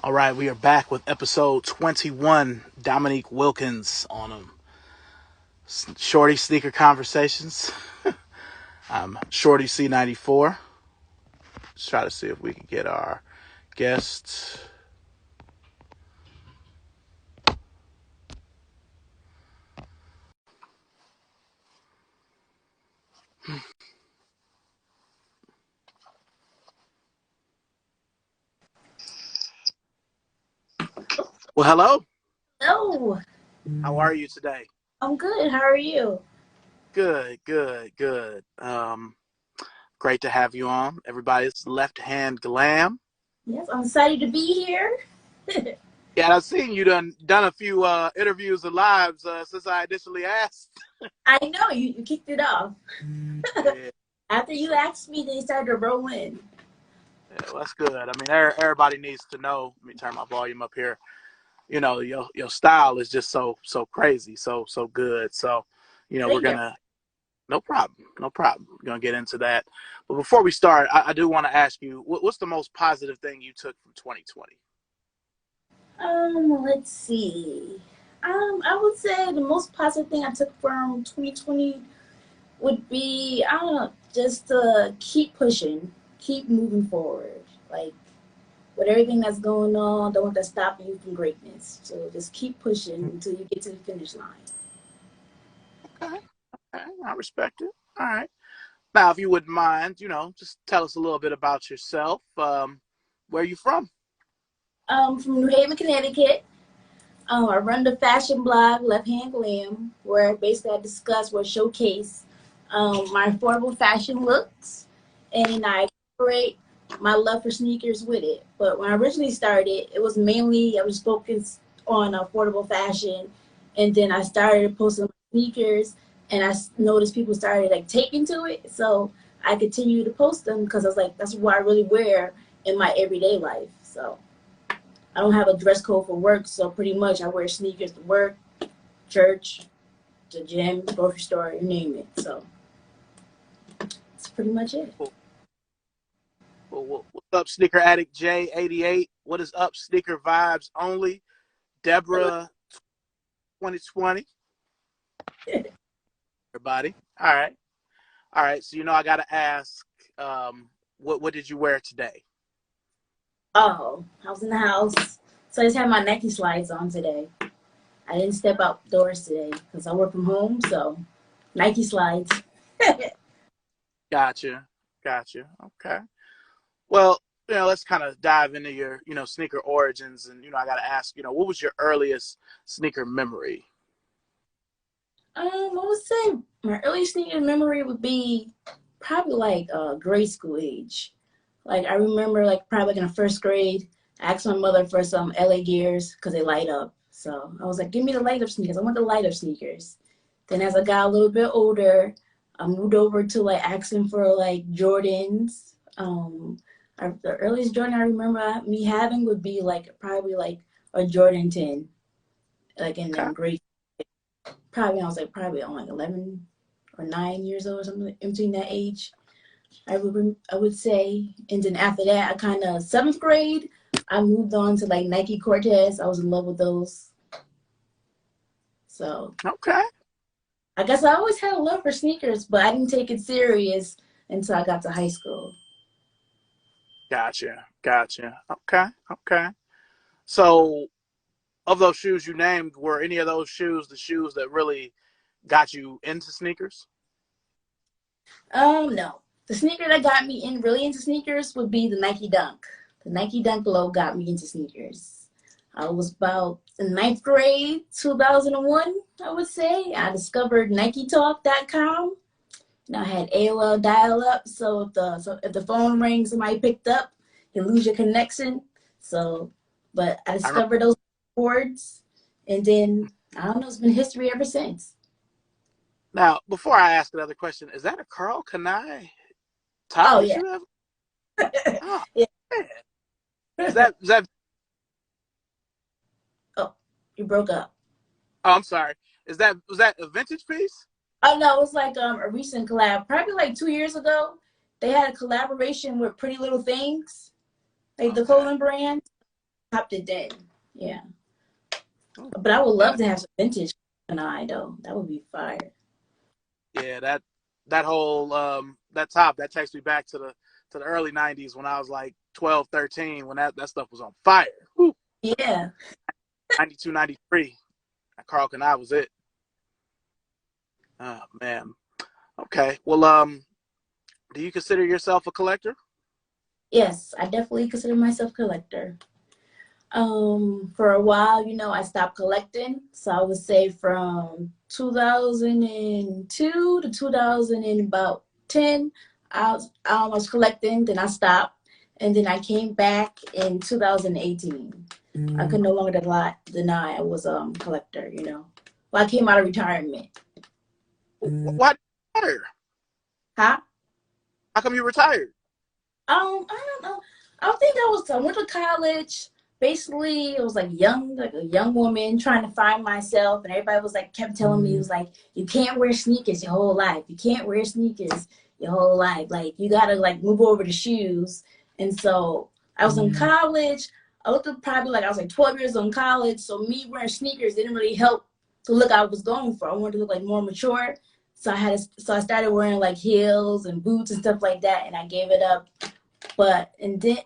All right, we are back with episode 21. Dominique Wilkins on them. Shorty Sneaker Conversations. I'm Shorty C94. Let's try to see if we can get our guests. Well, hello. Hello, How are you today? I'm good. How are you? Good. Great to have you on. Everybody's left hand glam. Yes, I'm excited to be here. Yeah, I've seen you done a few interviews and lives since I initially asked. I know you kicked it off. Yeah, After you asked me, they started to roll in. yeah, well, that's good. I mean, everybody needs to know. Let me turn my volume up here. You know, your style is just so crazy, so good. So, we're Thank you. gonna no problem. We're gonna get into that. But before we start, I do want to ask you, what's the most positive thing you took from 2020? Let's see. I would say the most positive thing I took from 2020 would be, I don't know, just to keep pushing, keep moving forward. Like, with everything that's going on, don't want that stopping you from greatness. So just keep pushing until you get to the finish line. Okay, okay, I respect it. All right. Now, if you wouldn't mind, just tell us a little bit about yourself. Where are you from? From New Haven, Connecticut. I run the fashion blog Left Hand Glam, where basically I discuss or showcase my affordable fashion looks, and I incorporate my love for sneakers with it. But when I originally started, it was mainly I was focused on affordable fashion, and then I started posting sneakers, and noticed people started like taking to it, so I continued to post them because I was like, that's what I really wear in my everyday life. So. I don't have a dress code for work, so pretty much I wear sneakers to work, church, the gym, grocery store, you name it. So that's pretty much it. What's up, Sneaker Addict J88? What is up, Sneaker Vibes Only? Deborah 2020. Everybody. All right. So I gotta ask, what did you wear today? Oh, I was in the house, so I just had my Nike slides on today. I didn't step outdoors today because I work from home, so Nike slides. Gotcha. Okay. Well, let's kind of dive into your, sneaker origins, and I gotta ask, what was your earliest sneaker memory? I would say my earliest sneaker memory would be probably like grade school age. Like I remember like probably like in the first grade, I asked my mother for some LA Gears because they light up. So I was like, give me the light up sneakers. I want the light up sneakers. Then as I got a little bit older, I moved over to like asking for like Jordans. The earliest Jordan I remember me having would be like probably like a Jordan 10, like in Okay. grade. Probably I was like probably on like 11 or 9 years old or something in between that age. I would say, and then after that, I kind of seventh grade, I moved on to like Nike Cortez. I was in love with those. So Okay. I guess I always had a love for sneakers, but I didn't take it serious until I got to high school. Gotcha. Okay. So, of those shoes you named, were any of those shoes the shoes that really got you into sneakers? No, the sneaker that got me in really into sneakers would be the Nike Dunk. The Nike Dunk Low got me into sneakers. I was about in ninth grade, 2001, I would say. I discovered NikeTalk.com. I had AOL dial up, so if the phone rings, somebody picked up, you lose your connection. So, but I I remember. discovered those boards, and then I don't know, it's been history ever since. Now, before I ask another question, is that a Carl Kanai top Oh that yeah, you have? Oh, yeah. man. Is that? Oh, you broke up. Oh, I'm sorry. Was that a vintage piece? Oh no, it was like a recent collab, probably like 2 years ago. They had a collaboration with Pretty Little Things, like the Okay. clothing brand. Popped it then. Yeah. Oh, But I would yeah, love to have some vintage an eye though. That would be fire. yeah. That whole that top that takes me back to the early '90s when I was like 12, 13, when that stuff was on fire. Whew. Yeah. 92, 93. Carl and I was it. Oh man. Okay. Well, do you consider yourself a collector? Yes, I definitely consider myself a collector. For a while, I stopped collecting. So I would say from 2002 to 2010, I was collecting, then I stopped, and then I came back in 2018. I could no longer deny I was a collector. Well, I came out of retirement. Why did you retire? Huh? How come you retired? I don't know. I went to college. Basically, it was like a young woman trying to find myself, and everybody was like, kept telling me, it was like, you can't wear sneakers your whole life. You can't wear sneakers your whole life. Like, you gotta like move over to shoes. And so I was in college. I looked up probably like I was like 12 years in college. So me wearing sneakers didn't really help the look I was going for. I wanted to look like more mature. So I started wearing like heels and boots and stuff like that, and I gave it up. And then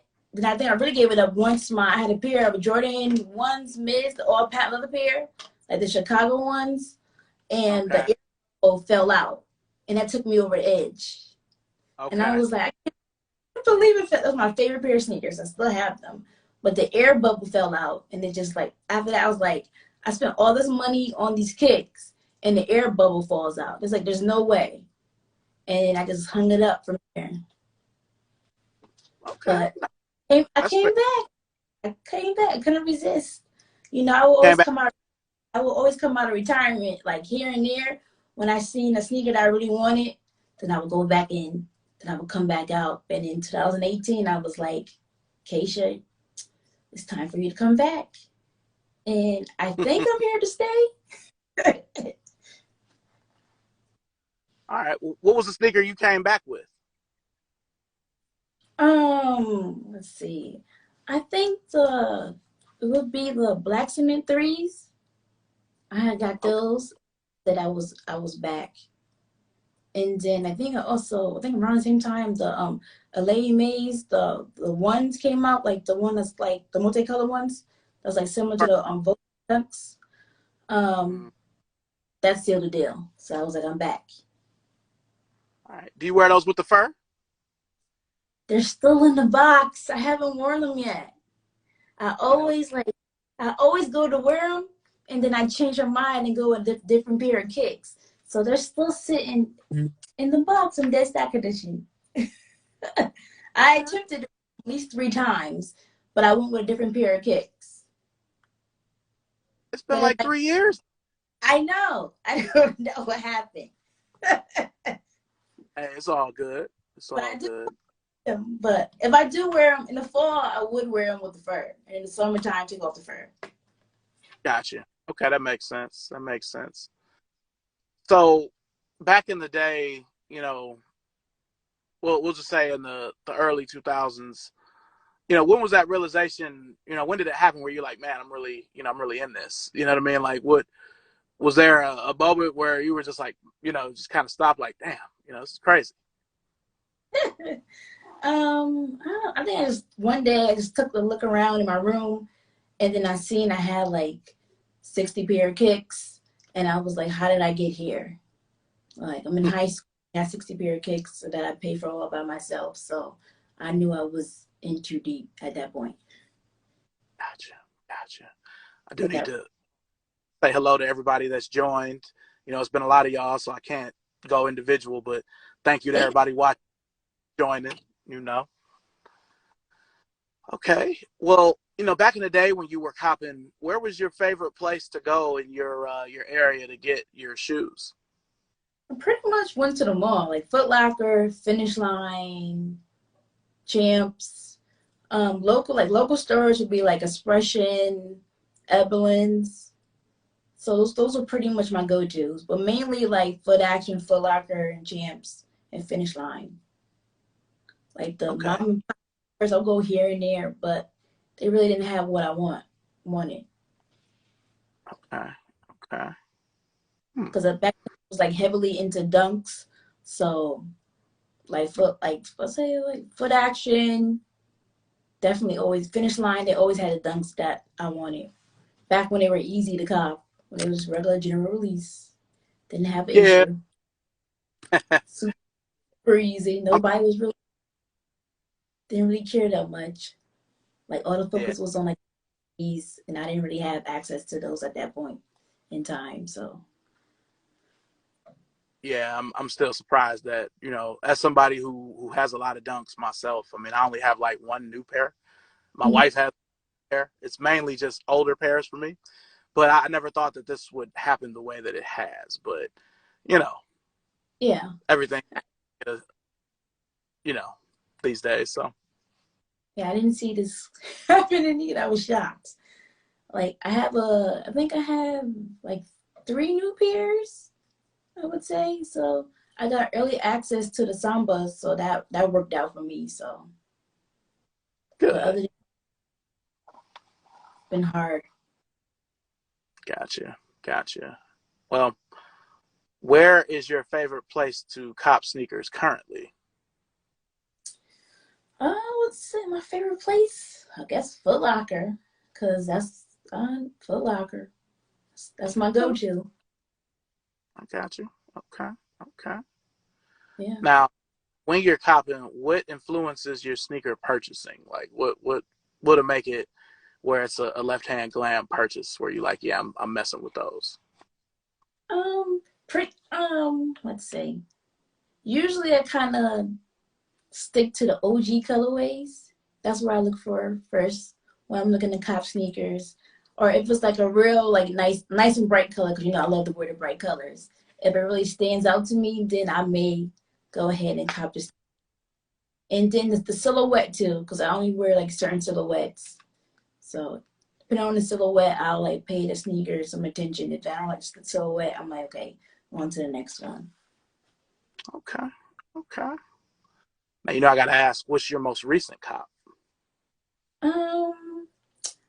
I think I really gave it up once I had a pair of Jordan ones mids, the all patent leather pair, like the Chicago ones, and Okay. the air fell out, and that took me over the edge. And I Okay. was like, I can't believe it. That was my favorite pair of sneakers. I still have them, but the air bubble fell out, and it just like after that, I was like, I spent all this money on these kicks, and the air bubble falls out. It's like there's no way, and I just hung it up from there. Okay. But I That's fair. came back. I came back. I couldn't resist. I will Came always back. come out. I will always come out of retirement, like here and there. When I seen a sneaker that I really wanted, then I would go back in. Then I would come back out. And in 2018, I was like, Keisha, it's time for you to come back. And I think I'm here to stay. All right. What was the sneaker you came back with? Let's see. I think it would be the black cement threes. I had got Okay. those that I was back. And then I think around the same time the LA Maze, the ones came out, like the one that's like the multicolored ones. That's like similar to the Vogue Dunks. Mm, Um that's still the deal. So I was like, I'm back. all right. Do you wear those with the fur? They're still in the box. I haven't worn them yet. I Okay. always like I always go to wear them, and then I change my mind and go a different pair of kicks. So they're still sitting in the box in dead stock condition. I Okay. attempted it at least 3 times, but I went with a different pair of kicks. It's been But it's like like, 3 years. I know. I don't know what happened. Hey, it's all good. It's But all I do good. wear them. But if I do wear them in the fall, I would wear them with the fur. And in the summertime, take off the fur. Gotcha. Okay, that makes sense. That makes sense. So back in the day, we'll just say in the early 2000s, when was that realization, when did it happen where you're like, man, I'm really in this? You know what I mean? Like, what was there a moment where you were just like, just kind of stopped, like, damn, this is crazy. I think one day I just took a look around in my room, and then I seen I had like 60 pair of kicks, and I was like, how did I get here? Like, I'm in high school, I had 60 pair of kicks that I paid for all by myself. So I knew I was in too deep at that point. Gotcha. Gotcha. I do But need to say hello to everybody that's joined. It's been a lot of y'all, so I can't go individual, but thank you to everybody watching, joining, you know. Okay. Well, back in the day when you were copping, where was your favorite place to go in your area to get your shoes? I pretty much went to the mall, like Foot Locker, Finish Line, Champs. Local stores would be like Expression, Evelyn's. So those are pretty much my go-tos, but mainly like Foot Action, Foot Locker, and Champs, and Finish Line. Like the mom Okay. and pop stores, I'll go here and there, but they really didn't have what I wanted. Okay. Okay. Hmm. Because back then I was like heavily into dunks, so like let's say like foot action, definitely always finish line. They always had the dunks that I wanted. Back when they were easy to cop, when it was regular general release, didn't have an Yeah. issue. Super easy. I'm, Nobody was really didn't really care that much. Like all the yeah. focus was on like these, and I didn't really have access to those at that point in time. So Yeah. I'm still surprised that as somebody who has a lot of dunks myself. I mean, I only have like one new pair. My mhm. wife has a pair. It's mainly just older pairs for me. But I never thought that this would happen the way that it has. But you know, Yeah, everything is, you know, these days. So yeah, I didn't see this happening either. I was shocked. Like I think I have like three new pairs, I would say. So I got early access to the Sambas, so that worked out for me. So, but good. other than it's been hard. Gotcha. Gotcha. Well, where is your favorite place to cop sneakers currently? I would say my favorite place, I guess Foot Locker, cause that's Foot Locker. That's my Oh, go-to. I got you. Okay. Okay. Yeah. Now, when you're copping, what influences your sneaker purchasing? Like, what would make it where it's a left hand glam purchase where you like, yeah, I'm messing with those. Pretty. Let's see. Usually, I kind of stick to the OG colorways. That's where I look for first when I'm looking to cop sneakers, or if it's like a real like nice and bright color, because I love to wear the bright colors. If it really stands out to me, then I may go ahead and cop this. And then the silhouette too, because I only wear like certain silhouettes. So depending on the silhouette, I'll like pay the sneakers some attention. If I don't like the silhouette, I'm like, okay, on to the next one. Okay. Okay. Now, I got to ask, what's your most recent cop? Um,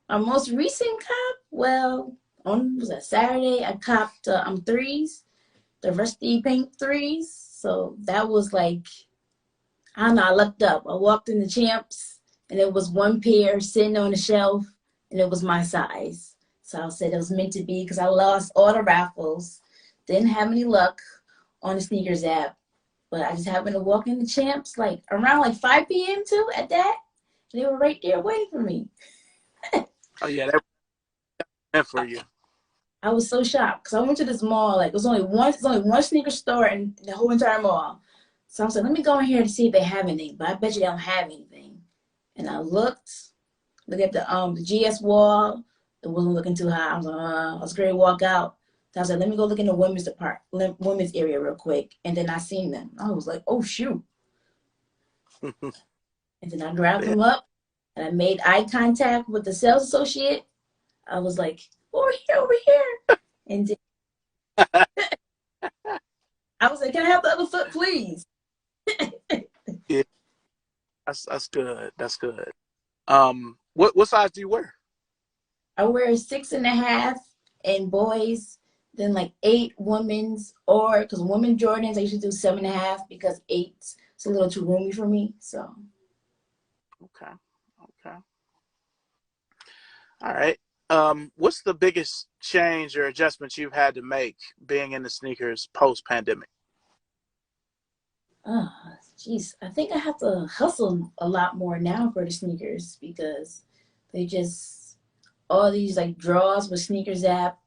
my most recent cop, well, on was that Saturday, I copped threes, the rusty pink threes. So that was like, I don't know, I looked up. I walked in the champs and there was one pair sitting on the shelf and it was my size. So I said it was meant to be because I lost all the raffles. Didn't have any luck on the sneakers app. But I just happened to walk in the champs like around like 5 p.m. too at that. And they were right there waiting for me. Oh yeah, that meant for you. I was so shocked because I went to this mall. Like it's only one sneaker store in the whole entire mall. So I was like, let me go in here to see if they have anything. But I bet you they don't have anything. And I look at the GS wall. It wasn't looking too high. I was ready to walk out. So I was like, let me go look in the women's area real quick. And then I seen them. I was like, oh shoot. And then I grabbed Yeah. them up and I made eye contact with the sales associate. I was like, over here, over here. And then I was like, can I have the other foot, please? Yeah, that's good. That's good. What size do you wear? I wear 6.5 in boys, then like 8 women's, or because women Jordans, I usually do 7.5 because 8's a little too roomy for me. So, Okay. Okay. All right. What's the biggest change or adjustment you've had to make being in the sneakers post pandemic? geez, I think I have to hustle a lot more now for the sneakers because they just all these like draws with sneakers app,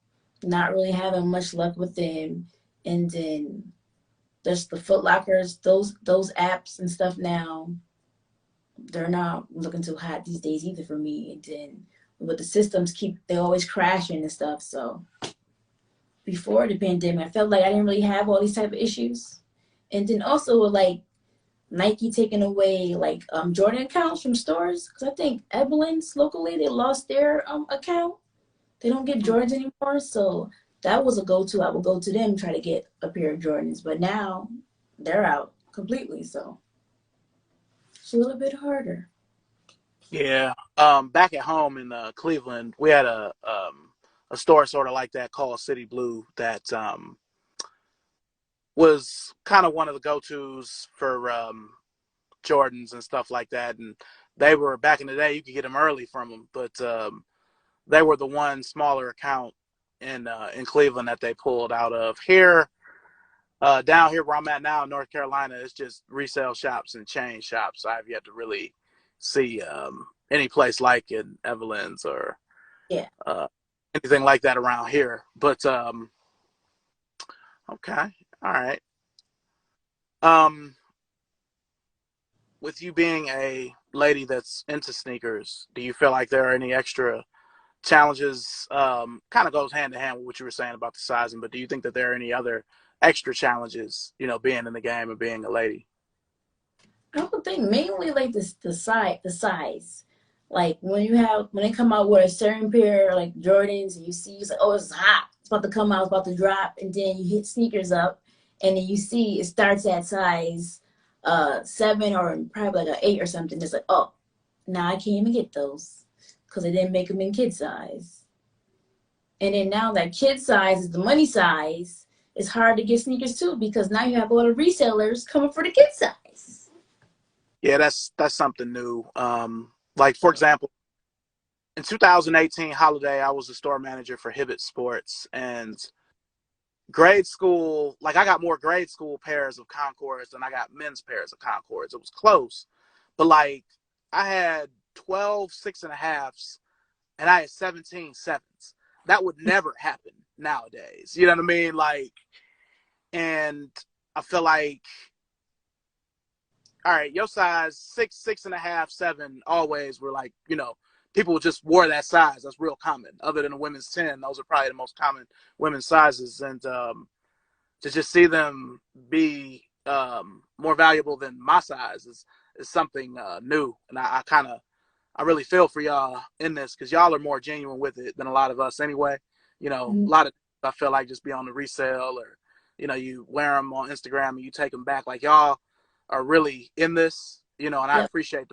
not really having much luck with them, and then there's the Foot Lockers, those apps and stuff now. They're not looking too hot these days either for me. And then with the systems they always crashing and stuff. So before the pandemic, I felt like I didn't really have all these type of issues. And then also with like Nike taking away like Jordan accounts from stores because I think Evelyn's locally they lost their account. They don't get Jordans anymore, so that was a go-to. I would go to them try to get a pair of Jordans, but now they're out completely. So it's a little bit harder. Yeah. Back at home in Cleveland, we had a store sort of like that called City Blue that was kind of one of the go-tos for Jordans and stuff like that. And they were back in the day, you could get them early from them, but they were the one smaller account in Cleveland that they pulled out of. Here, down here where I'm at now in North Carolina, it's just resale shops and chain shops. I've yet to really see any place like in Evelyn's or Yeah. uh, anything like that around here. But okay, all right. Um, with you being a lady that's into sneakers, do you feel like there are any extra challenges? Kind of goes hand in hand with what you were saying about the sizing, but do you think that there are any other extra challenges, being in the game and being a lady? I would think mainly like this the size. Like when they come out with a certain pair like Jordans and you see it's like, oh, it's hot. It's about to come out, it's about to drop, and then you hit sneakers up and then you see it starts at size 7 or probably like an 8 or something. It's like, oh, now I can't even get those because they didn't make them in kid size. And then now that kid size is the money size, it's hard to get sneakers too because now you have a lot of resellers coming for the kid size. Yeah, that's something new. Like for example, in 2018 holiday, I was a store manager for Hibbett Sports, and grade school, like I got more grade school pairs of Concords than I got men's pairs of Concords. It was close, but like I had 12 6.5s and I had 17 sevens. That would never happen nowadays. You know what I mean? Like, and I feel like, all right, your size 6, 6.5, 7 always were like, people just wore that size. That's real common. Other than the women's 10, those are probably the most common women's sizes. And to just see them be more valuable than my size is something new. And I really feel for y'all in this because y'all are more genuine with it than a lot of us anyway. A lot of I feel like just be on the resale or, you wear them on Instagram and you take them back. Like y'all are really in this, and I Yep. appreciate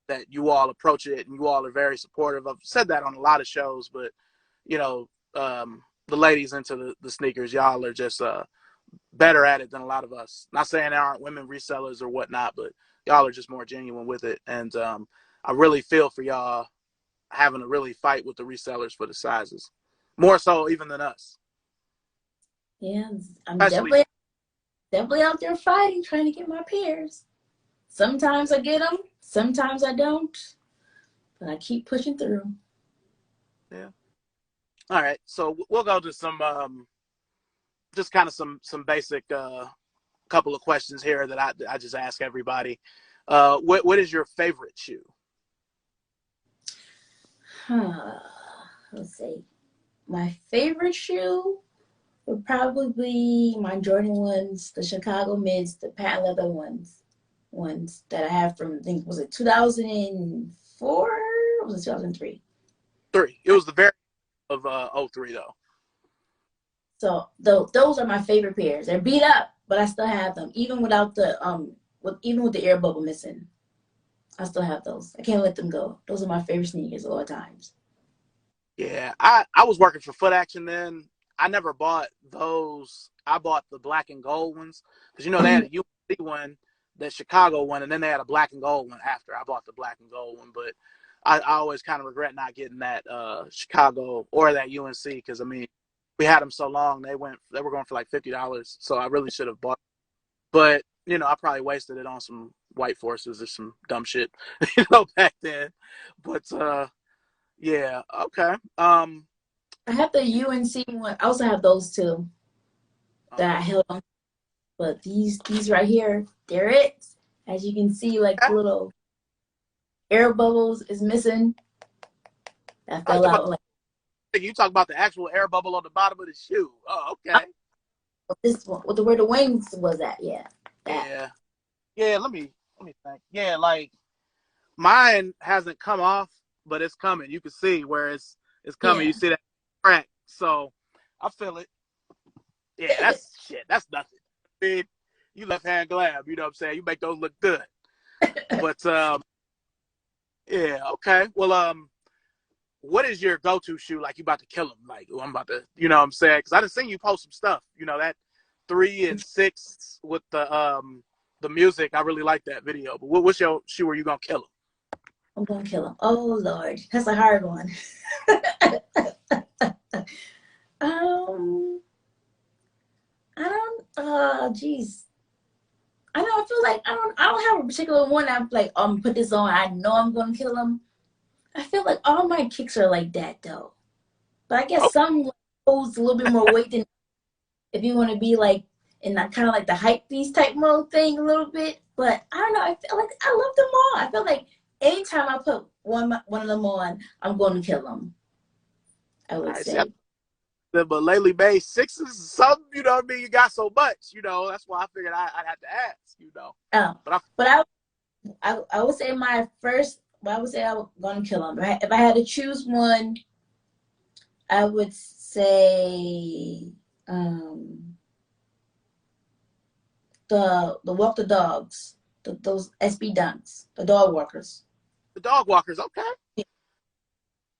that you all approach it and you all are very supportive. I've said that on a lot of shows, but, you know, the ladies into the sneakers, y'all are just better at it than a lot of us. Not saying there aren't women resellers or whatnot, but y'all are just more genuine with it. And I really feel for y'all having to really fight with the resellers for the sizes, more so even than us. Yeah, I'm Especially, definitely out there fighting, trying to get my pairs. Sometimes I get them, sometimes I don't, but I keep pushing through. yeah. All right, so we'll go to some, just kind of some basic couple of questions here that I just ask everybody. What is your favorite shoe? Huh. Let's see. My favorite shoe would probably be my Jordan ones, the Chicago mids, the patent leather ones that I have from I think was it 2004 or was it 2003? 3. It was the very of '03 though. So those are my favorite pairs. They're beat up, but I still have them even without the even with the air bubble missing. I still have those. I can't let them go. Those are my favorite sneakers of all times. Yeah, I was working for Foot Action then. I never bought those. I bought the black and gold ones because they had a UNC one, the Chicago one, and then they had a black and gold one after. I bought the black and gold one, but I always kind of regret not getting that Chicago or that UNC because I mean we had them so long they were going for like $50, so I really should have bought. But I probably wasted it on some white forces or some dumb shit, back then. But yeah, okay. I have the UNC one. I also have those two that I Okay. held on. But these right here, they're it. As you can see, like the little air bubbles is missing. That I fell talk about out like you talk about the actual air bubble on the bottom of the shoe. Oh, oh, okay. this one with the where the wings was at. Yeah, that. Yeah. Yeah, let me think. Yeah, like mine hasn't come off, but it's coming. You can see where it's coming. You Yeah. see that crack. So I feel it. Yeah, that's shit. That's nothing. I mean, you left hand glab, you know what I'm saying? You make those look good. But Yeah. Okay. Well, what is your go-to shoe? Like you about to kill him? Like I'm about to, you know what I'm saying? Because I done seen you post some stuff. You know that 3 and 6 with the music. I really like that video. But what's your shoe? Where you gonna kill him? I'm gonna kill him. Oh Lord, that's a hard one. um, I don't. Geez. I don't. I feel like I don't have a particular one. I'm like, put this on. I know I'm gonna kill him. I feel like all my kicks are like that though. But I guess Oh, some holds a little bit more weight than if you want to be like in that kind of like the hype beast type mode thing a little bit. But I don't know. I feel like I love them all. I feel like anytime I put one of them on, I'm going to kill them. I would I see. say. But lately, May sixes, some, you know what I mean? You got so much, you know. That's why I figured I'd have to ask, you know. Oh, But but I would say my first. Well, I would say I was going to kill them. If I had to choose one, I would say the walk the dogs, those SB dunks, the dog walkers. the dog walkers, okay.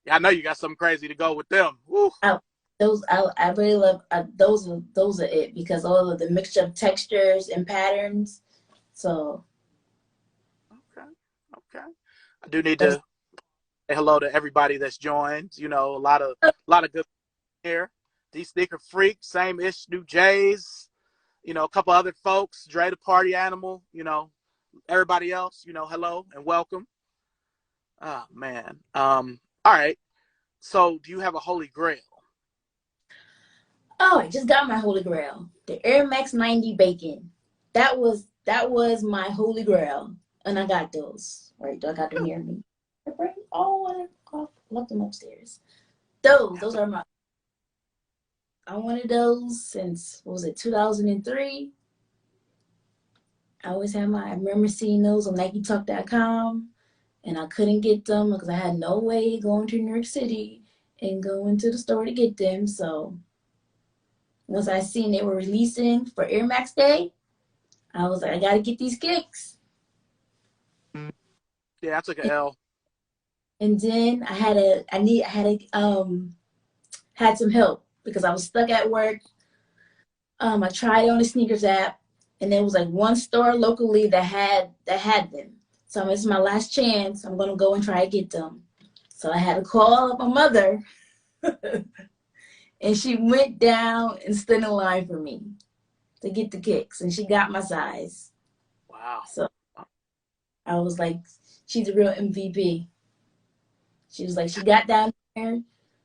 Yeah, I know you got something crazy to go with them. Woo. I, I really love those are it because all of the mixture of textures and patterns. So Okay, okay. I do need those to say hello to everybody that's joined. You know, a lot of good here. These sneaker freaks, same ish, new Jays. You know, a couple other folks. Dre the party animal. You know, everybody else. You know, hello and welcome. Oh man. All right. So, do you have a holy grail? I just got my holy grail, the Air Max 90 Bacon. That was my holy grail, and I got those. Right, I got them near me. Oh, I left them upstairs. Those are my. I wanted those since what was it 2003. I remember seeing those on NikeTalk.com, and I couldn't get them because I had no way going to New York City and going to the store to get them. So once I seen they were releasing for Air Max Day, I was like, I gotta get these kicks. Yeah, I took an L. And then had some help because I was stuck at work. I tried on the sneakers app, and there was like one store locally that had them. So this is my last chance. I'm gonna go and try to get them. So I had to call up my mother, and she went down and stood in line for me to get the kicks, and she got my size. Wow. So I was like, she's a real MVP. She was like, she got down there.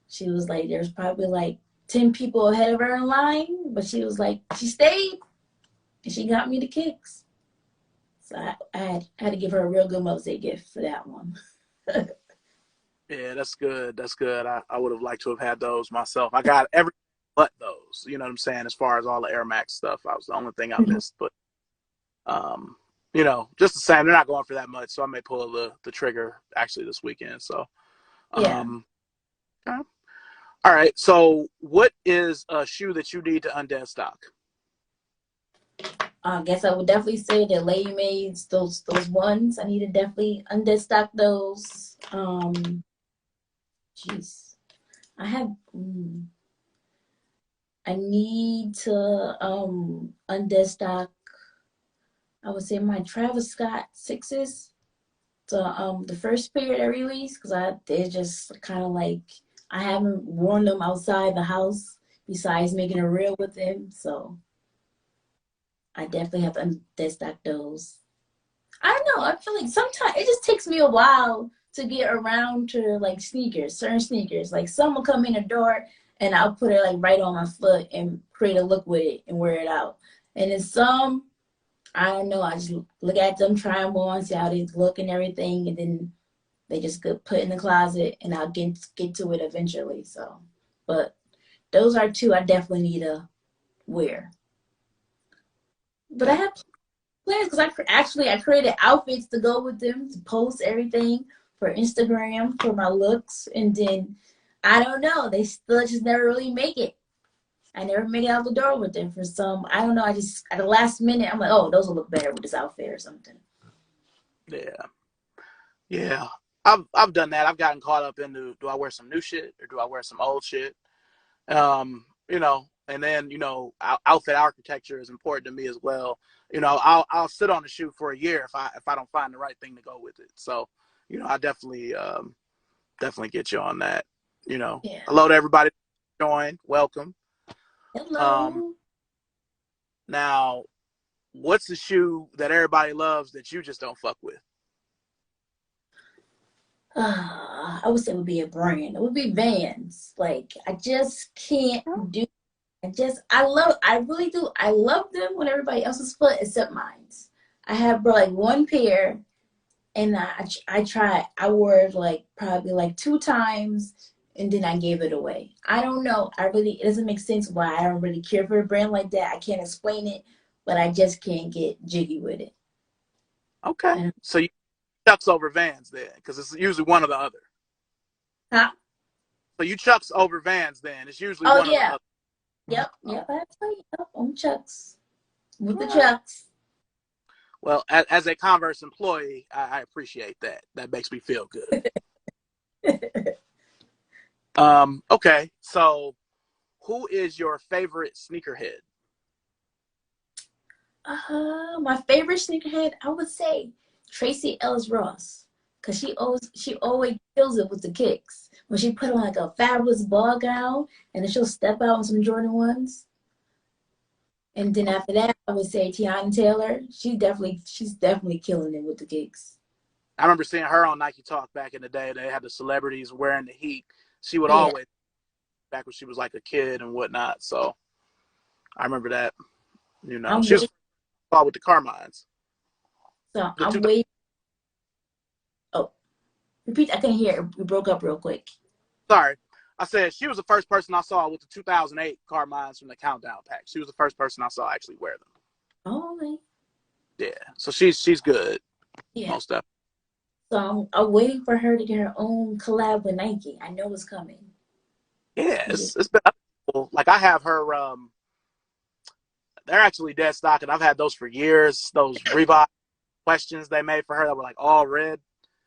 She was like, there's probably like 10 people ahead of her in line, but she was like, she stayed and she got me the kicks. So I had to give her a real good Mother's Day gift for that one. Yeah, that's good. That's good. I would have liked to have had those myself. I got every but those. You know what I'm saying? As far as all the Air Max stuff, I was the only thing I missed. But um, you know, just the same, they're not going for that much, so I may pull the trigger actually this weekend. So Yeah. okay. All right. So what is a shoe that you need to undead stock? I guess I would definitely say the Lady Maids, those ones. I need to definitely undestock those. Jeez. I have I need to undestock. I would say my Travis Scott sixes. The first pair that released because they're just kind of like I haven't worn them outside the house besides making a reel with them, so I definitely have to destock those. I don't know. I feel like sometimes it just takes me a while to get around to like sneakers, certain sneakers. Like some will come in the door and I'll put it like right on my foot and create a look with it and wear it out. And then some I don't know. I just look at them, try them on, see how they look and everything, and then they just get put in the closet, and I'll get to it eventually. So, but those are two I definitely need to wear. But I Okay. have plans because I created outfits to go with them to post everything for Instagram for my looks, and then I don't know. They still just never really make it. I never made it out the door with them for some. I don't know. I just at the last minute, I'm like, oh, those will look better with this outfit or something. Yeah. Yeah. I've done that. I've gotten caught up into, do I wear some new shit or do I wear some old shit? And then outfit architecture is important to me as well. I'll sit on the shoe for a year if I don't find the right thing to go with it. So, I definitely get you on that. Yeah. Hello to everybody join. Welcome. Um, Hello. Now, what's the shoe that everybody loves that you just don't fuck with? I would say it would be a brand. It would be Vans. Like I just can't do. I really do. I love them when everybody else's foot except mine's. I have bro like one pair, and I tried. I wore it like probably like 2 times, and then I gave it away. I don't know. It doesn't make sense why I don't really care for a brand like that. I can't explain it, but I just can't get jiggy with it. Okay, And, so you chucks over Vans then, because it's usually one or the other. huh? So you chucks over Vans then. It's usually Oh one or the yeah. other. Yep. Oh, Yep. I tell you. Yep. On Chucks with the all right. Chucks. Well, as a Converse employee, I appreciate that. That makes me feel good. Okay, so who is your favorite sneakerhead? My favorite sneakerhead, I would say Tracy Ellis Ross, cause she always kills it with the kicks. When she put on like a fabulous ball gown, and then she'll step out in some Jordan ones. And then after that, I would say Tiana Taylor. She's definitely killing it with the kicks. I remember seeing her on Nike Talk back in the day. They had the celebrities wearing the heat. She would Yeah, always, back when she was like a kid and whatnot. So I remember that. I'm She was waiting. with the Carmines. So The I'm two, waiting. Oh, repeat. I couldn't hear. We broke up real quick. sorry, I said she was the first person I saw with the 2008 Carmines from the Countdown pack. She was the first person I saw actually wear them. Oh, like, Yeah, so she's good, yeah. most definitely. So I'm waiting for her to get her own collab with Nike. I know it's coming. Yeah, I'm just it's been cool. Like I have her. They're actually dead stock, and I've had those for years. Those Reebok questions they made for her that were like all red.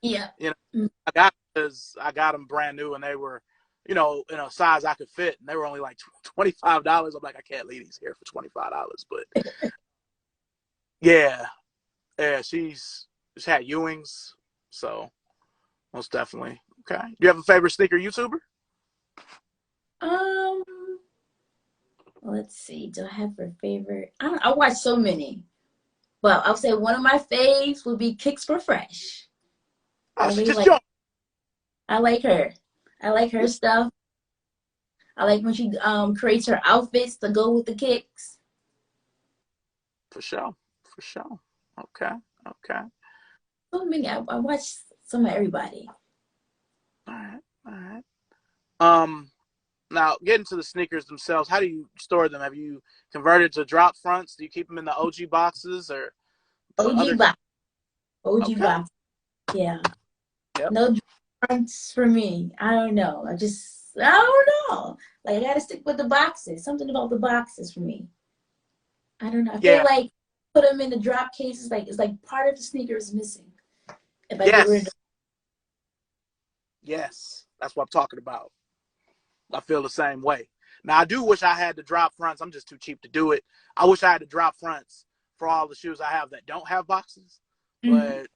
yeah. You know, Mm. I got them brand new, and they were, in a size I could fit, and they were only like $25. I'm like, I can't leave these here for $25, but yeah, yeah, she's had Ewings, so most definitely. Okay, do you have a favorite sneaker YouTuber? Um, let's see. Do I have a favorite? I watch so many, but I'll say one of my faves would be Kicks for Fresh. I Oh, she really just like. joined. I like her. I like her stuff. I like when she creates her outfits to go with the kicks. For sure, for sure. Okay, okay. So many. I watch some of everybody. All right, all right. Um, Now, getting to the sneakers themselves, how do you store them? Have you converted to drop fronts? Do you keep them in the OG boxes or the OG other kind? box. OG Okay. box. Yeah. Yep. No difference for me. I don't know. I don't know. Like I gotta stick with the boxes. Something about the boxes for me. I don't know. I feel Yeah. like put them in the drop cases. Like it's like part of the sneaker is missing. If I get rid of Yes. Yes. That's what I'm talking about. I feel the same way. Now, I do wish I had the drop fronts. I'm just too cheap to do it. I wish I had the drop fronts for all the shoes I have that don't have boxes. them. But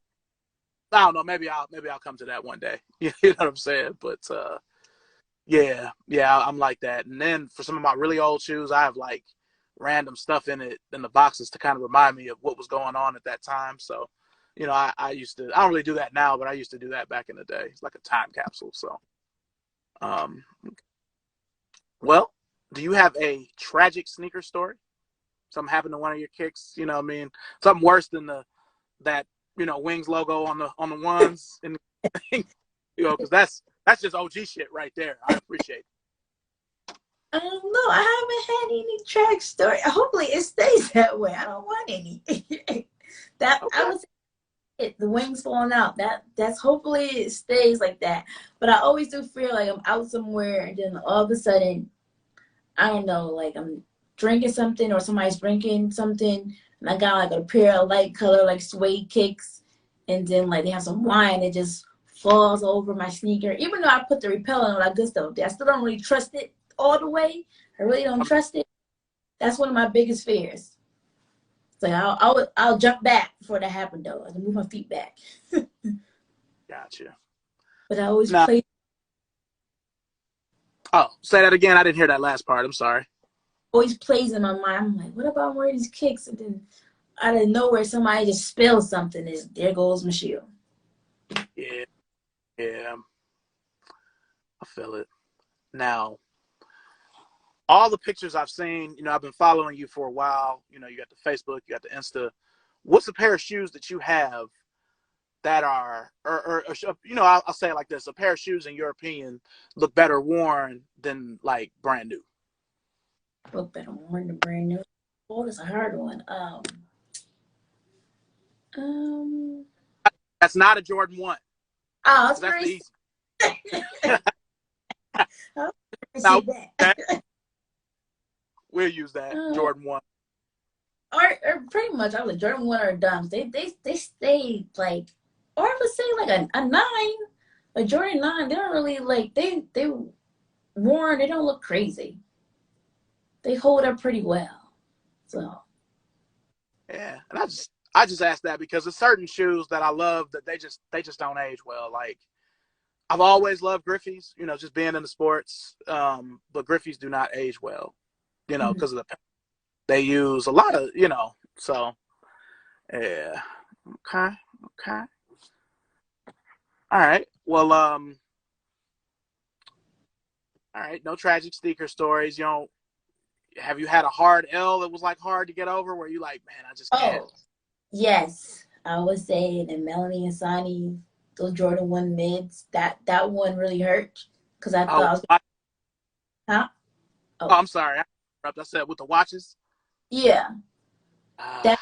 I don't know. Maybe I'll come to that one day. You know what I'm saying? But yeah, I'm like that. And then for some of my really old shoes, I have like random stuff in it in the boxes to kind of remind me of what was going on at that time. So, I used to. I don't really do that now, but I used to do that back in the day. It's like a time capsule. So, um, well, do you have a tragic sneaker story? Something happened to one of your kicks? You know what I mean? Something worse than that Wings logo on the ones and because that's just OG shit right there. I appreciate it. No, I haven't had any track story. Hopefully, it stays that way. I don't want any. That I Okay. was it. The wings falling out. That's hopefully it stays like that. But I always do feel like I'm out somewhere, and then all of a sudden, I don't know, like I'm drinking something or somebody's drinking something, and I got like a pair of light color like suede kicks, and then like they have some wine that just falls over my sneaker. Even though I put the repellent and all that good stuff there, I still don't really trust it all the way. I really don't trust it. That's one of my biggest fears. So I'll jump back before that happened though. I can move my feet back. Gotcha. But I always Now, play. oh, say that again. I didn't hear that last part. I'm sorry. Always plays in my mind. I'm like, what about wearing these kicks? And then out of nowhere, somebody just spills something. And there goes my shoe. Yeah, yeah. I feel it. Now, all the pictures I've seen, I've been following you for a while. You got the Facebook, you got the Insta. What's a pair of shoes that you have that are, or I'll say it like this: a pair of shoes, in your opinion, look better worn than like brand new? Look better worn than brand new. Oh, that's a hard one. Um. That's not a Jordan 1. Oh, that's That's the very. easy. I'll Now, see that. we'll use that Jordan 1. Or pretty much, I was Jordan 1 or Dunks. They stay like, or I would say like a 9, a Jordan 9. They don't really like they worn. They don't look crazy. They hold up pretty well. So Yeah, and I just asked that because there's certain shoes that I love that they just don't age well. Like, I've always loved Griffeys, just being in the sports. But Griffeys do not age well, because of they use a lot of, so yeah. Okay. Okay. All right. Well, all right. No tragic sneaker stories. Have you had a hard L that was like hard to get over where you like, man, I just can't? yes, I would say the Melanie and Sonny, those Jordan 1 mids. That one really hurt because I thought Oh, I was, huh? oh, Oh, I'm sorry. I said with the watches. yeah. Uh, That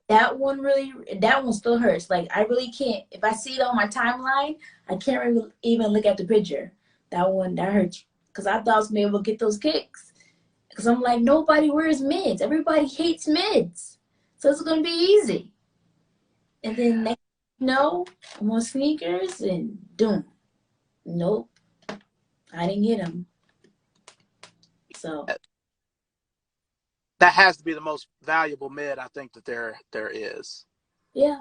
that one still hurts. Like I really can't. If I see it on my timeline, I can't really even look at the picture. That hurts because I thought I was gonna be able to get those kicks. Because I'm like, nobody wears mids. Everybody hates mids, so it's gonna be easy. And then next, no, I'm on sneakers and doom. Nope, I didn't get them. So that has to be the most valuable mid I think that there is, yeah,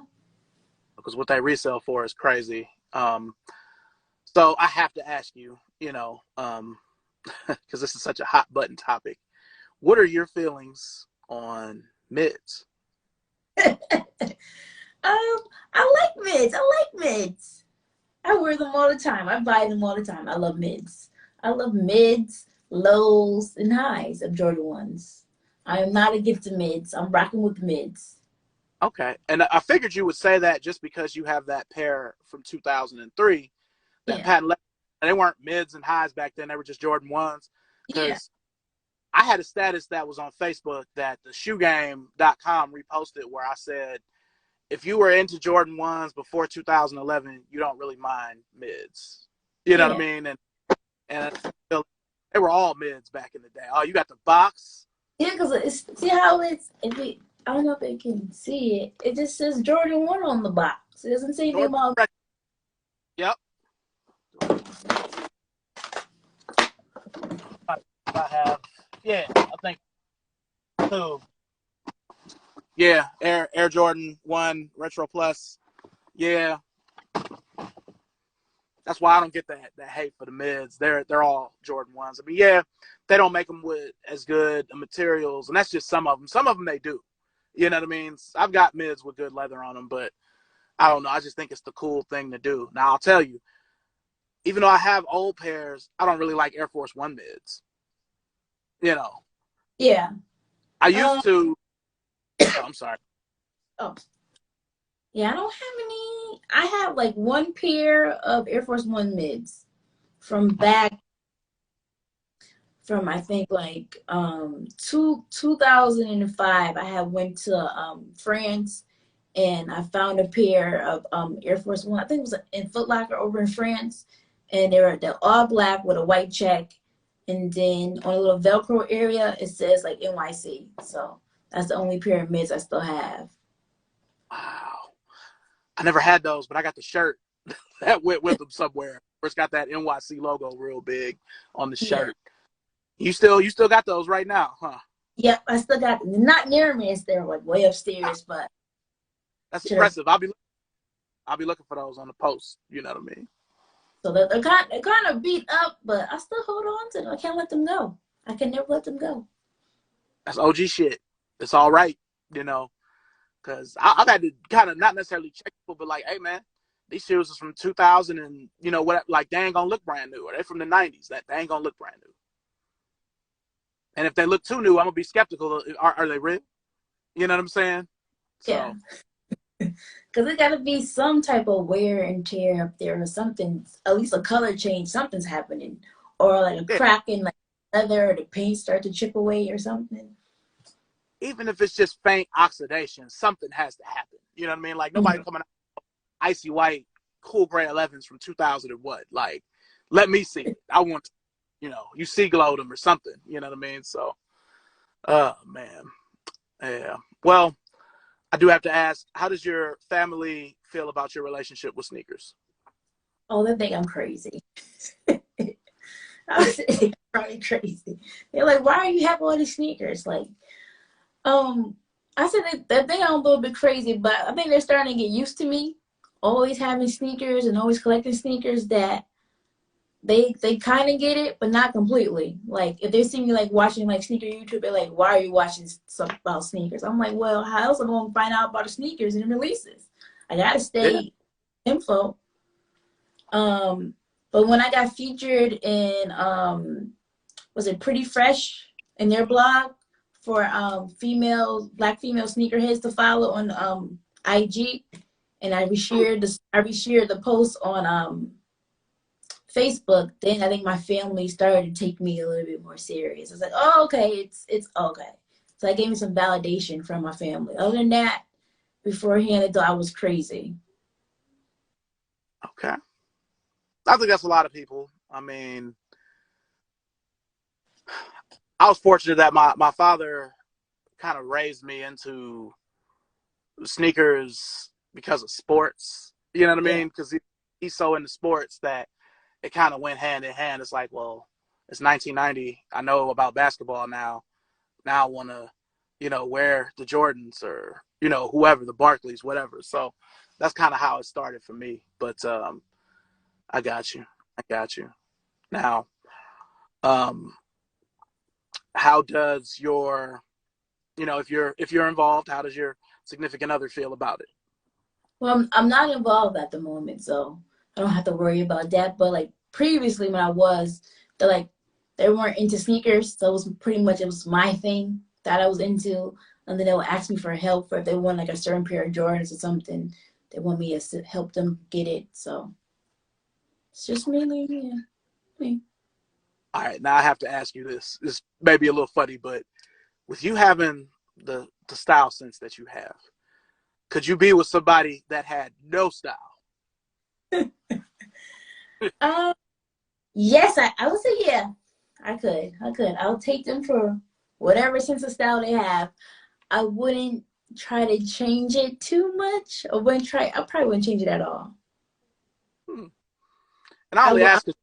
because what they resell for is crazy. So I have to ask you, because this is such a hot button topic. What are your feelings on mids? I like mids. I like mids. I wear them all the time. I buy them all the time. I love mids. I love mids, lows, and highs of Jordan 1s. I am not against the mids. I'm rocking with the mids. Okay, and I figured you would say that just because you have that pair from 2003, that Yeah. patent leather. They weren't mids and highs back then; they were just Jordan 1s. Yeah. Because I had a status that was on Facebook that the shoegame.com reposted where I said, if you were into Jordan 1s before 2011, you don't really mind mids. You know what I Yeah. mean? And they were all mids back in the day. Oh, you got the box. Yeah, because it's see how it's if we I don't know if they can see it. It just says Jordan 1 on the box. It doesn't say anything Jordan. about Yep. I have. Yeah, I think two. Yeah, Air Jordan 1 Retro Plus. Yeah, that's why I don't get that hate for the mids. They're all Jordan 1s. I mean, yeah, they don't make them with as good materials, and that's just some of them. Some of them they do. You know what I mean? I've got mids with good leather on them, but I don't know. I just think it's the cool thing to do. Now, I'll tell you, even though I have old pairs, I don't really like Air Force One mids. You know, yeah. I Um used to. Oh, I'm sorry. oh yeah, I don't have any. I have like one pair of Air Force One mids from back from I think like 2005. I had went to France and I found a pair of Air Force One. I think it was in Foot Locker over in France, and they're all black with a white check, and then on a little Velcro area it says like NYC. So that's the only pair of mids I still have. Wow. I never had those, but I got the shirt. that went with them somewhere. It's got that NYC logo real big on the Yeah. shirt. You still got those right now, huh? Yep, I still got not near me. It's there, like way upstairs, but That's sure. impressive. I'll be looking for those on the post. You know what I mean? So they're kind of beat up, but I still hold on to them. I can't let them go. I can never let them go. That's OG shit. It's all right, you know, because I've had to kind of not necessarily check people, but like, hey man, these shoes is from 2000 and you know what? Like they ain't gonna look brand new, or they from the 90s. That they ain't gonna look brand new. And if they look too new, I'm gonna be skeptical. Are they real? You know what I'm saying? Yeah, So because it got to be some type of wear and tear up there, or something. At least a color change. Something's happening, or like a yeah, crack in like leather, or the paint start to chip away, or something. even if it's just faint oxidation, something has to happen. You know what I mean? Like nobody Mhm. coming out icy white, cool gray 11s from 2000 and what? Like, let me see it. I want, to, you sea glowed them or something. You know what I mean? So, man, yeah. Well, I do have to ask, how does your family feel about your relationship with sneakers? Oh, they think I'm crazy. I was probably crazy. They're like, "Why are you having all these sneakers?" Like, Um, I said that they are a little bit crazy, but I think they're starting to get used to me always having sneakers and always collecting sneakers. That they kind of get it, but not completely. Like if they see me like watching like sneaker YouTube, they're like, "Why are you watching stuff about sneakers?" I'm like, "Well, how else am I gonna find out about the sneakers and releases? I gotta Yeah. stay info." Um, but when I got featured in was it Pretty Fresh in their blog for black female sneakerheads to follow on IG, and I reshared the post on Facebook. Then I think my family started to take me a little bit more serious. I was like, oh, okay, it's okay. So that gave me some validation from my family. Other than that, beforehand, they thought I was crazy. Okay. I think that's a lot of people. I mean, I was fortunate that my father kind of raised me into sneakers because of sports. You know what I Yeah. mean? Because he's so into sports that it kind of went hand in hand. It's like, well, it's 1990. I know about basketball now. Now I want to, wear the Jordans or whoever, the Barclays, whatever. So that's kind of how it started for me. But I got you. I got you. Now, um, how does your, if you're involved, how does your significant other feel about it? Well, I'm not involved at the moment, so I don't have to worry about that. But like previously, when I was, they like they weren't into sneakers, so it was my thing that I was into, and then they would ask me for help for if they want like a certain pair of Jordans or something. They want me to help them get it. So it's just mainly yeah, me. All right, now I have to ask you this. This may be a little funny, but with you having the style sense that you have, could you be with somebody that had no style? Um, yes, I would say yeah, I could. I'll take them for whatever sense of style they have. I wouldn't try to change it too much. I probably wouldn't change it at all. Hmm. And I I only would, ask because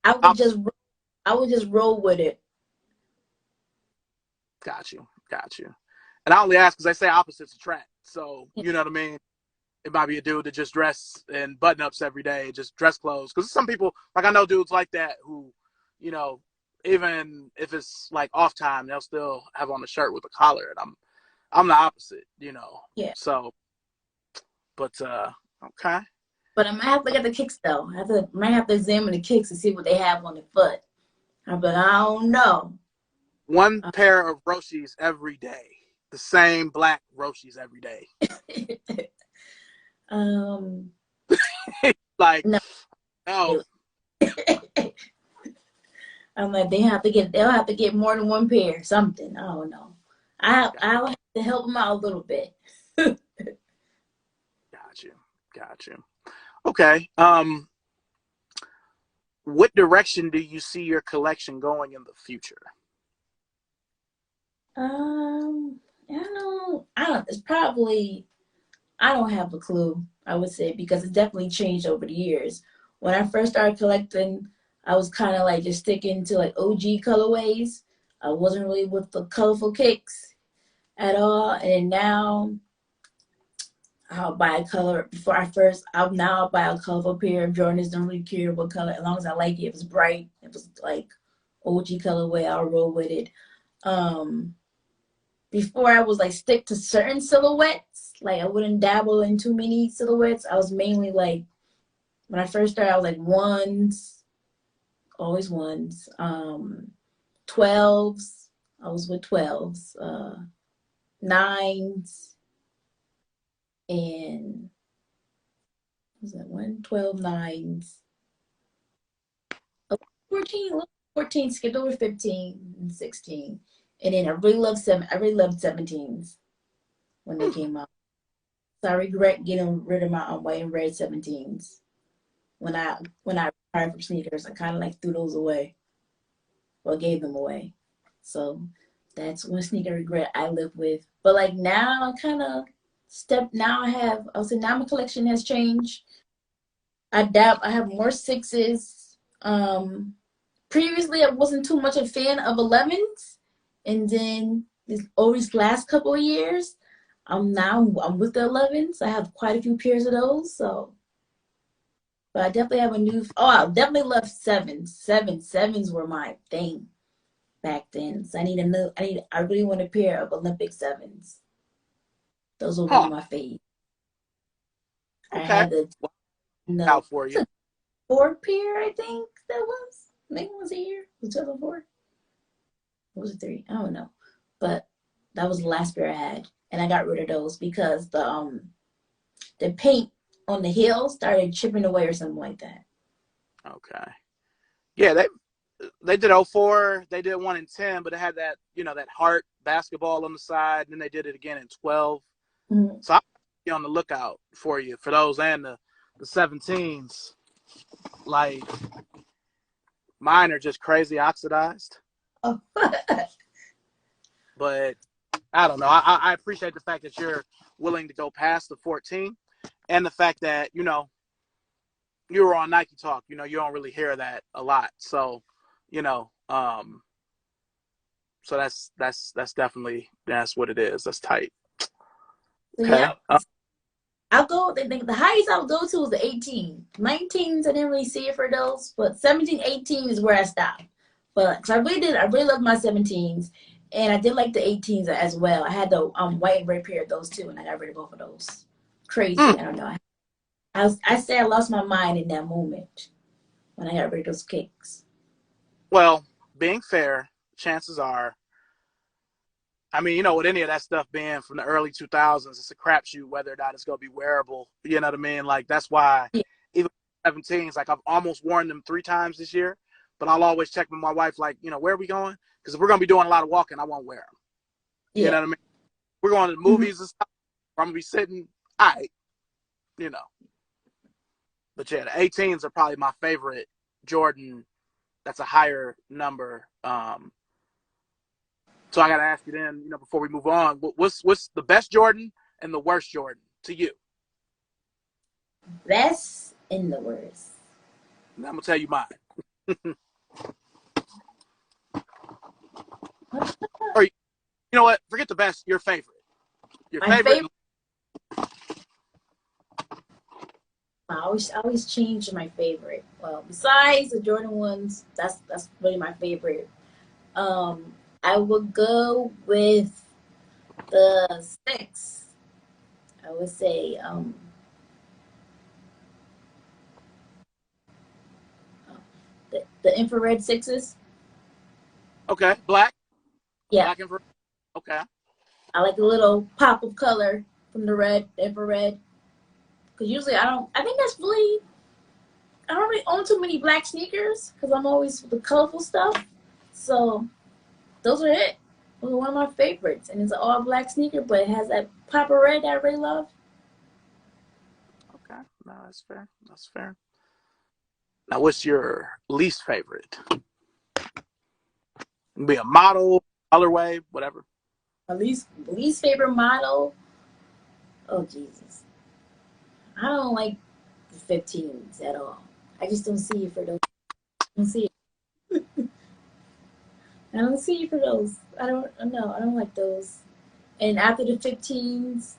I would opposite. just, I would just roll with it. Got you, got you. And I only ask because they say opposites attract. So you know what I mean. It might be a dude that just dress in button ups every day, just dress clothes. Because some people, like I know dudes like that who, you know, even if it's like off time, they'll still have on a shirt with a collar. And I'm the opposite. Yeah, So, but okay. but I might have to get the kicks though. Might have to examine the kicks and see what they have on the foot. I'm like, I don't know. One pair of Roshis every day. The same black Roshis every day. um, Like, no. no. I'm like, they'll have to get more than one pair, something. I don't know. I'll have to help them out a little bit. Got you. Got you. Okay. What direction do you see your collection going in the future? I don't. It's probably. I don't have a clue. I would say, because it's definitely changed over the years. When I first started collecting, I was kind of like just sticking to like OG colorways. I wasn't really with the colorful kicks at all. And now I'll buy a color before I first. I'll buy a colorful pair of Jordans. Don't really care what color, as long as I like it. If it's bright, if it's like OG colorway, I'll roll with it. Um, Before I was like stick to certain silhouettes. Like I wouldn't dabble in too many silhouettes. I was mainly like when I first started, I was like ones, always ones. 12s. I was with 12s. Nines and was that one? 12 nines. Oh, 14, 14, skipped over 15 and 16. And then I really loved 17s when they came out. So I regret getting rid of my white and red 17s. When I retired from sneakers, I kind of like threw those away or gave them away. So that's one sneaker regret I live with. But like now, I kind of Now I would say now my collection has changed. I have more sixes. Previously, I wasn't too much a fan of 11s, and then over these last couple of years, I'm with the 11s. I have quite a few pairs of those. So, but I definitely have a new. Oh, I definitely love sevens. Sevens were my thing back then. So I need a new. I really want a pair of Olympic sevens. Those were one Huh. of my faves. I Okay. had the Well, no out for you. four pair. I think that was. Maybe it was a year. Was it 2004? What was it, three? I don't know. But that was the last pair I had. And I got rid of those because the paint on the heel started chipping away or something like that. Okay. Yeah, they did 04, they did one in 10, but it had that, that heart basketball on the side, and then they did it again in 12. Mm. So I'll be on the lookout for you for those and the 17s. Like mine are just crazy oxidized, Oh. but I don't know. I appreciate the fact that you're willing to go past the 14 and the fact that, you were on Nike Talk, you don't really hear that a lot. So, you know, um, so that's definitely, that's what it is. That's tight. So Okay. yeah, I'll go. The highest I'll go to is the 18. 19s, I didn't really see it for those, but 17, 18 is where I stopped. But cause I really loved my 17s, and I did like the 18s as well. I had the white and red pair of those too, and I got rid of both of those. Crazy, I don't know. I say I lost my mind in that moment when I got rid of those kicks. Well, being fair, chances are, I mean, with any of that stuff being from the early 2000s, it's a crapshoot whether or not it's going to be wearable. You know what I mean? Like, that's why Yeah, even 17s, like, I've almost worn them 3 times this year, but I'll always check with my wife, like, where are we going? Because if we're going to be doing a lot of walking, I won't wear them. You know yeah. what I mean? We're going to the Mm-hmm. movies and stuff. I'm going to be sitting, all right, you know. But yeah, the 18s are probably my favorite Jordan. That's a higher number. So I got to ask you then, before we move on, what's the best Jordan and the worst Jordan to you? Best in the worst. And I'm gonna tell you mine. Or you know what? Forget the best. Your favorite. Your My favorite. favorite. I always change my favorite. Well, besides the Jordan ones, that's really my favorite. Um, I would go with the six. I would say the infrared sixes. Okay, black. Yeah, Black and okay. I like a little pop of color from the infrared. Because usually I don't. I think that's really. I don't really own too many black sneakers because I'm always with the colorful stuff. So those are it. Those are one of my favorites, and it's an all black sneaker, but it has that pop of red that I really love. Okay. No, that's fair. That's fair. Now, what's your least favorite? It can be a model, colorway, whatever. My least favorite model. Oh Jesus, I don't like the 15s at all. I just don't see you for those. I don't see it. I don't see you for those. I don't know. I don't like those. And after the 15s,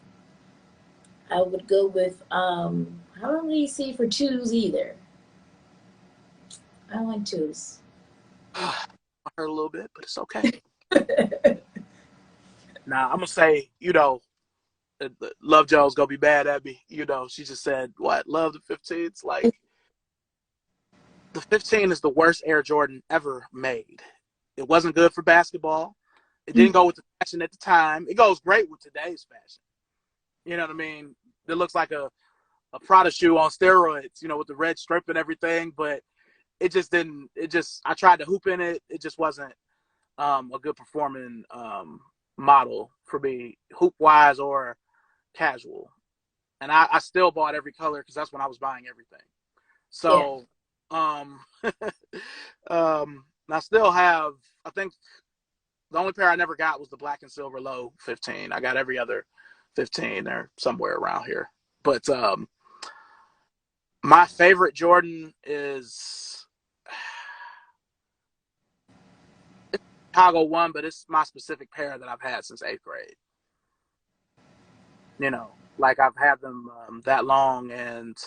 I would go with I don't really see for twos either. I don't like twos. I hurt a little bit, but it's okay. Now I'm gonna say, Love Joe's gonna be mad at me. She just said, "What? Love the 15s?" Like the 15 is the worst Air Jordan ever made. It wasn't good for basketball. It didn't go with the fashion at the time. It goes great with today's fashion. You know what I mean? It looks like a Prada shoe on steroids, with the red strip and everything, but it just didn't. I tried to hoop in it. It just wasn't a good performing model for me, hoop wise or casual. And I still bought every color because that's when I was buying everything. So, I still have, I think the only pair I never got was the black and silver low 15. I got every other 15 or somewhere around here. But my favorite Jordan is it's Chicago 1, but it's my specific pair that I've had since 8th grade. Like I've had them that long, and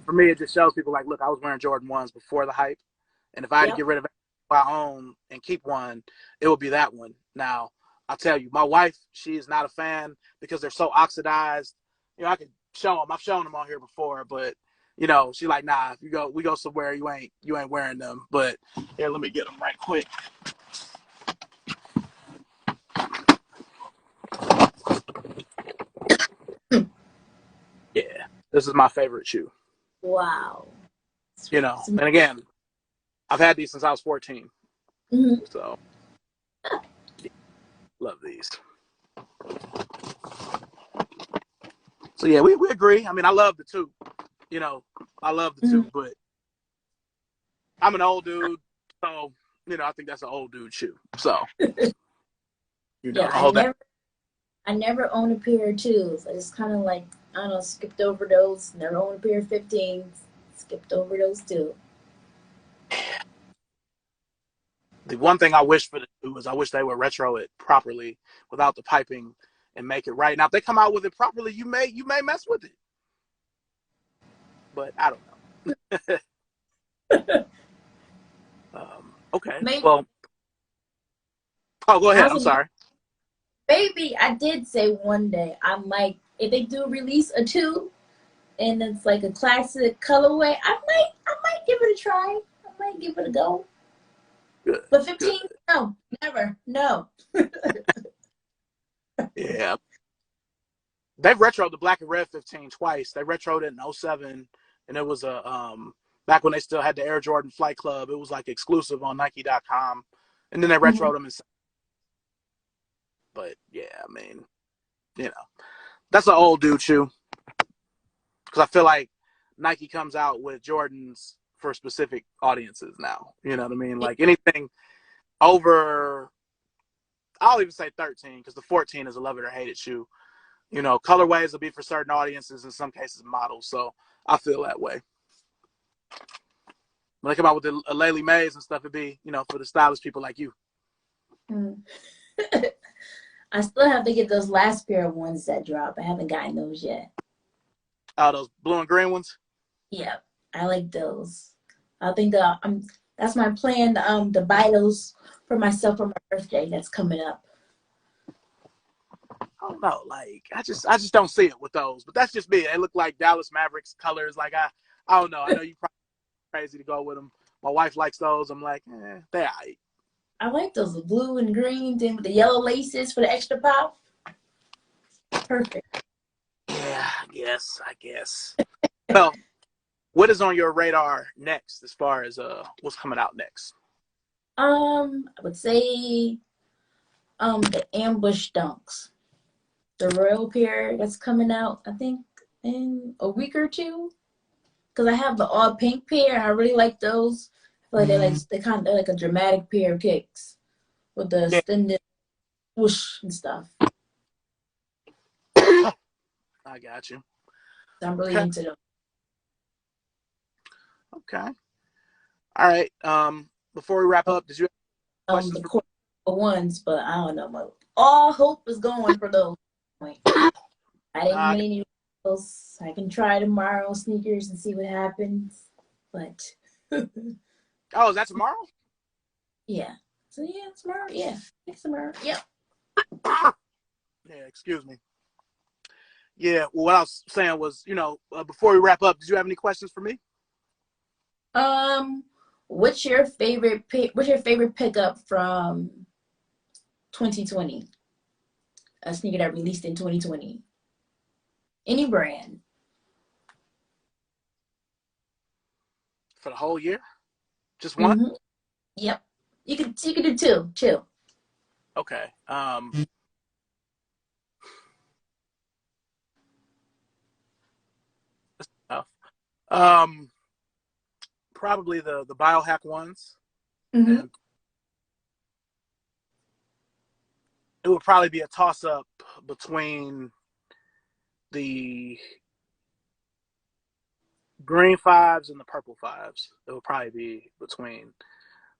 for me, it just shows people like, look, I was wearing Jordan 1s before the hype, and if I had to get rid of my own and keep one, it would be that one. Now, I'll tell you, my wife, she is not a fan because they're so oxidized. I could show them. I've shown them on here before, but she's like, nah. If we go somewhere, you ain't wearing them. But here, let me get them right quick. Yeah, this is my favorite shoe. Wow. And again, I've had these since I was 14. Mm-hmm. So, love these. So, yeah, we agree. I mean, I love the two. I love the two, but I'm an old dude. So, I think that's an old dude shoe. So, I never owned a pair of twos. I just kind of like, I don't know, skipped over those. Never owned a pair of 15s. Skipped over those too. The one thing I wish for the two is I wish they would retro it properly without the piping and make it right. Now, if they come out with it properly, you may mess with it. But I don't know. Okay. Maybe, well, go ahead. I'm sorry. Maybe I did say one day I might, if they do release a two, and it's like a classic colorway, I might give it a try. I might give it a go. Good. But 15, good. No, never, no. Yeah. They've retroed the black and red 15 twice. They retroed it in 07, and it was back when they still had the Air Jordan Flight Club. It was like exclusive on Nike.com, and then they retroed them. But yeah, I mean, that's an old dude shoe. Because I feel like Nike comes out with Jordans for specific audiences now. You know what I mean? Like anything over, I'll even say 13, because the 14 is a love it or hate it shoe. Colorways will be for certain audiences, in some cases models. So I feel that way. When they come out with the Laylee Mays and stuff, it'd be, for the stylish people like you. I still have to get those last pair of ones that drop. I haven't gotten those yet. Oh, those blue and green ones? Yeah, I like those. I think that's my plan to buy those for myself for my birthday that's coming up. I don't know. Like, I just don't see it with those. But that's just me. They look like Dallas Mavericks colors. Like, I don't know. I know you probably crazy to go with them. My wife likes those. I'm like, they're all right. I like those blue and green thing with the yellow laces for the extra pop. Perfect. Yeah, I guess. Well, what is on your radar next as far as what's coming out next? I would say the ambush dunks. The royal pair that's coming out, I think, in a week or two. Because I have the all pink pair and I really like those. I feel like they're like a dramatic pair of kicks with the extended swoosh and stuff. I I got you. So I'm really Okay. into them. Okay. All right. Before we wrap up, did you have questions The for? core ones, but I don't know. All hope is going for those. Point. I didn't Uh, win any those. I can try tomorrow sneakers and see what happens. But oh, is that tomorrow? yeah. So yeah, tomorrow. Yeah, tomorrow. Yep. Yeah. Excuse me. Yeah. Well, what I was saying was, before we wrap up, did you have any questions for me? Um, what's your favorite? What's your favorite pickup from 2020? A sneaker that released in 2020. Any brand. For the whole year? Just one? Mm-hmm. Yep. You could do two. Chill. Okay. That's tough. Um, Probably the biohack ones, Mm-hmm. and it would probably be a toss up between the green fives and the purple fives. It would probably be between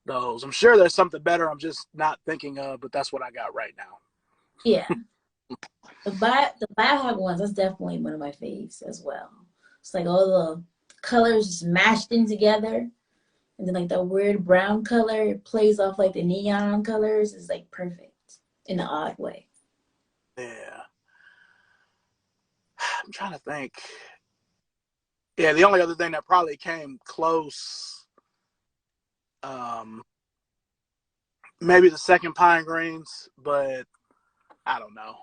those. I'm sure there's something better. I'm just not thinking of, but that's what I got right now. Yeah. The biohack ones, that's definitely one of my faves as well. It's like all the colors just mashed in together. And then like the weird brown color, it plays off like the neon colors. It's like perfect in an odd way. Yeah. I'm trying to think. Yeah, the only other thing that probably came close, um, maybe the second pine greens, but I don't know.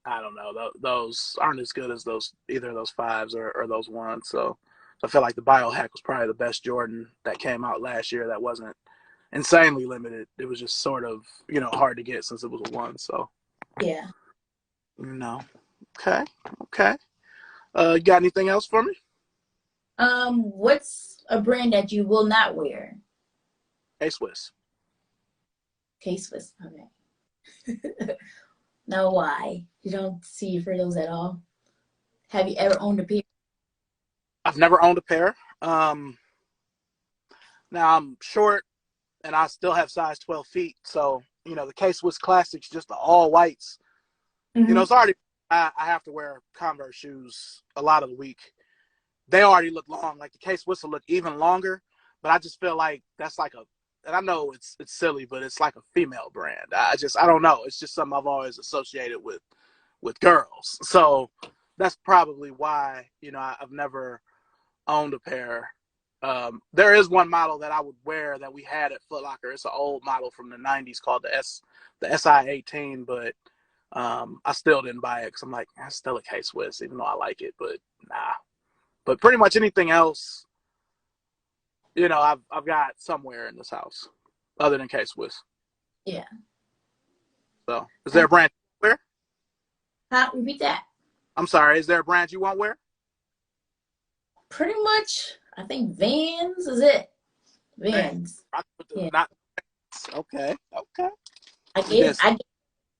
I don't know. Those aren't as good as those either of those fives or those ones. So I feel like the biohack was probably the best Jordan that came out last year. That wasn't insanely limited. It was just sort of hard to get since it was a one. So Yeah. no. Okay. Okay. You got anything else for me? What's a brand that you will not wear? Hey Swiss. K-Swiss. Okay. Now why? You don't see for those at all? Have you ever owned a pair? I've never owned a pair. Now I'm short and I still have size 12 feet. So the K Swiss Classics, just the all whites. Mm-hmm. It's already I have to wear Converse shoes a lot of the week. They already look long. Like the Case Whistle look even longer, but I just feel like that's like and I know it's silly, but it's like a female brand. I don't know. It's just something I've always associated with girls. So that's probably why I've never owned a pair. There is one model that I would wear that we had at Foot Locker. It's an old model from the '90s called the SI-18, but I still didn't buy it because I'm like, that's still a K Swiss, even though I like it, but nah. But pretty much anything else, I've got somewhere in this house other than K Swiss. Yeah. So, is there a brand you won't wear? Huh? Repeat that. I'm sorry. Is there a brand you won't wear? Pretty much, I think Vans is it. Man, Vans. Yeah. not okay. Okay. I You gave just I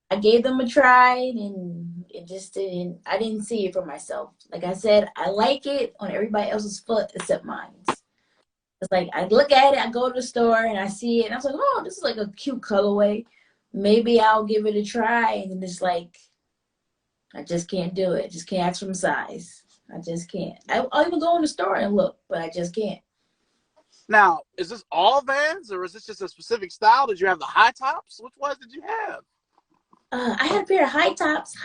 I gave them a try and it just didn't I didn't see it for myself. Like I said, I like it on everybody else's foot except mine. It's like I look at it, I go to the store and I see it and I was like, oh, this is like a cute colorway. Maybe I'll give it a try and then it's like I just can't do it. Just can't ask for my size. I just can't. I'll even go in the store and look, but I just can't. now. Is this all Vans or is this just a specific style? Did you have the high tops? Which ones did you have? I had a pair of high tops,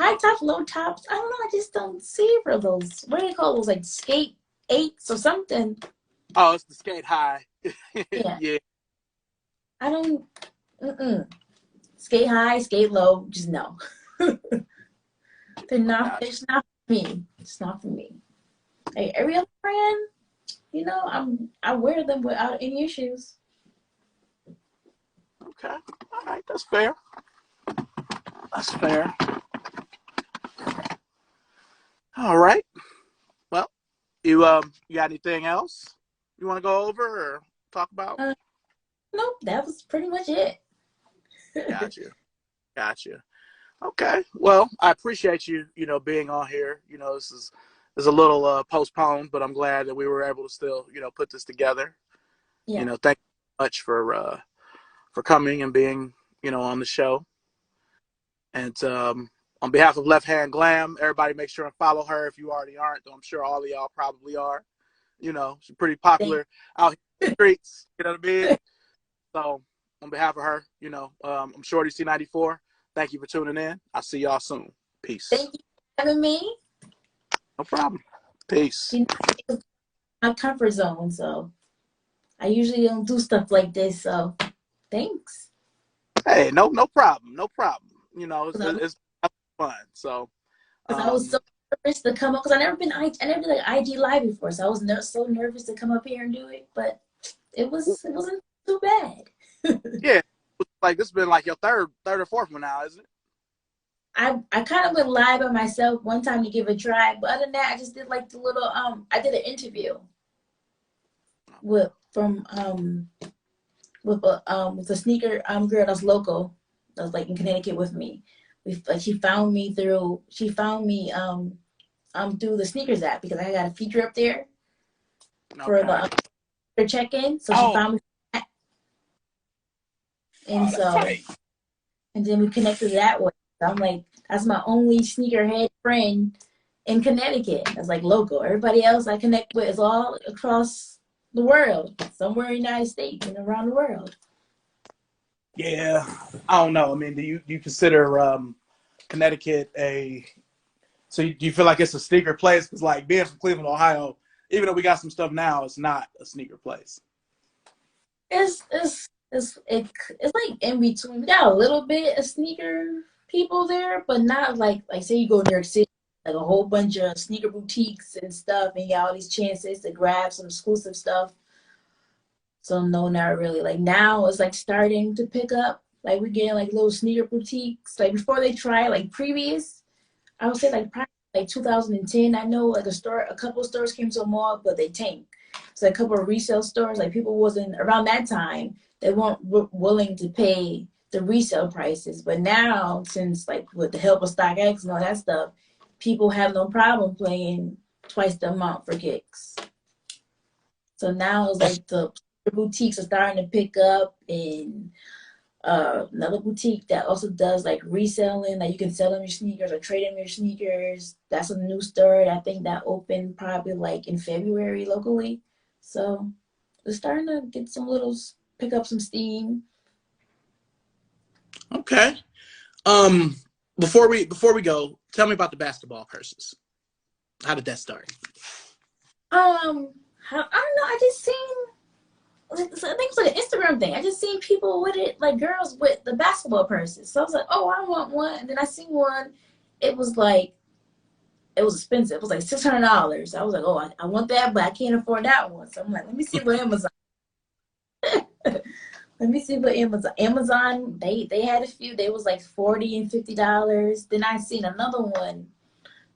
low tops. I don't know. I just don't see for those. What do they call those? Like skate eights or something. Oh, it's the skate high. Yeah. Yeah. I don't. Mm-mm. Skate high, skate low. Just no. They're not. Gotcha. It's not for me. It's not for me. Like every other brand, I wear them without any issues. Okay. All right. That's fair. That's fair. All right. Well, you got anything else you want to go over or talk about? Nope. That was pretty much it. Gotcha. Gotcha. Okay. Well, I appreciate you, being on here. This is a little postponed, but I'm glad that we were able to still, put this together. Yeah. Thank you much for coming and being, on the show. And on behalf of Left Hand Glam, everybody make sure and follow her if you already aren't. Though I'm sure all of y'all probably are. She's pretty Thank popular out here in the streets. You know what I mean? So on behalf of her, I'm Shorty C94. Thank you for tuning in. I'll see y'all soon. Peace. thank you for having me. No problem. Peace. You know, my comfort zone, so I usually don't do stuff like this. So thanks. Hey, no problem. No problem. It's fun. So, Because I was so nervous to come up because I never did like IG live before, so I was so nervous to come up here and do it, but it wasn't too bad. yeah, like this has been like your third or fourth one now, isn't it? I kind of went live by myself one time to give it a try, but other than that, I just did like the little I did an interview with from with a sneaker girl that's local, that was like in Connecticut with me. She found me through through the sneakers app because I got a feature up there for Okay. the check-in. So she Oh, found me for that. And that's so right. and then we connected that way. So I'm like, that's my only sneakerhead friend in Connecticut. That's like local. Everybody else I connect with is all across the world, somewhere in the United States and around the world. Yeah, I don't know. I mean, do you consider Connecticut a? So do you feel like it's a sneaker place? Because like being from Cleveland, Ohio, even though we got some stuff now, it's not a sneaker place. It's like in between. We got a little bit of sneaker people there, but not like say you go to New York City, like a whole bunch of sneaker boutiques and stuff, and you got all these chances to grab some exclusive stuff. So no, not really. Like now it's like starting to pick up. Like we're getting like little sneaker boutiques. Like before they try like previous, I would say like probably like 2010. I know like a couple of stores came to a mall, but they tanked. So a couple of resale stores, like people wasn't around that time. They weren't willing to pay the resale prices. But now, since like with the help of StockX and all that stuff, people have no problem paying twice the amount for kicks. So now it's like the boutiques are starting to pick up, and another boutique that also does like reselling, like you can sell them your sneakers or trade them your sneakers. That's a new store. I think that opened probably like in February locally. So it's starting to get pick up some steam. Okay. Um, before we go, tell me about the basketball purses. How did that start? I don't know. I just seen. I think it's like an Instagram thing. I just seen people with it, like girls with the basketball purses. So I was like, oh, I want one. And then I seen one. It was like it was expensive. It was like $600. I was like, oh, I want that, but I can't afford that one. So I'm like, let me see what Amazon. Let me see what Amazon. They had a few. They was like $40 and $50. Then I seen another one.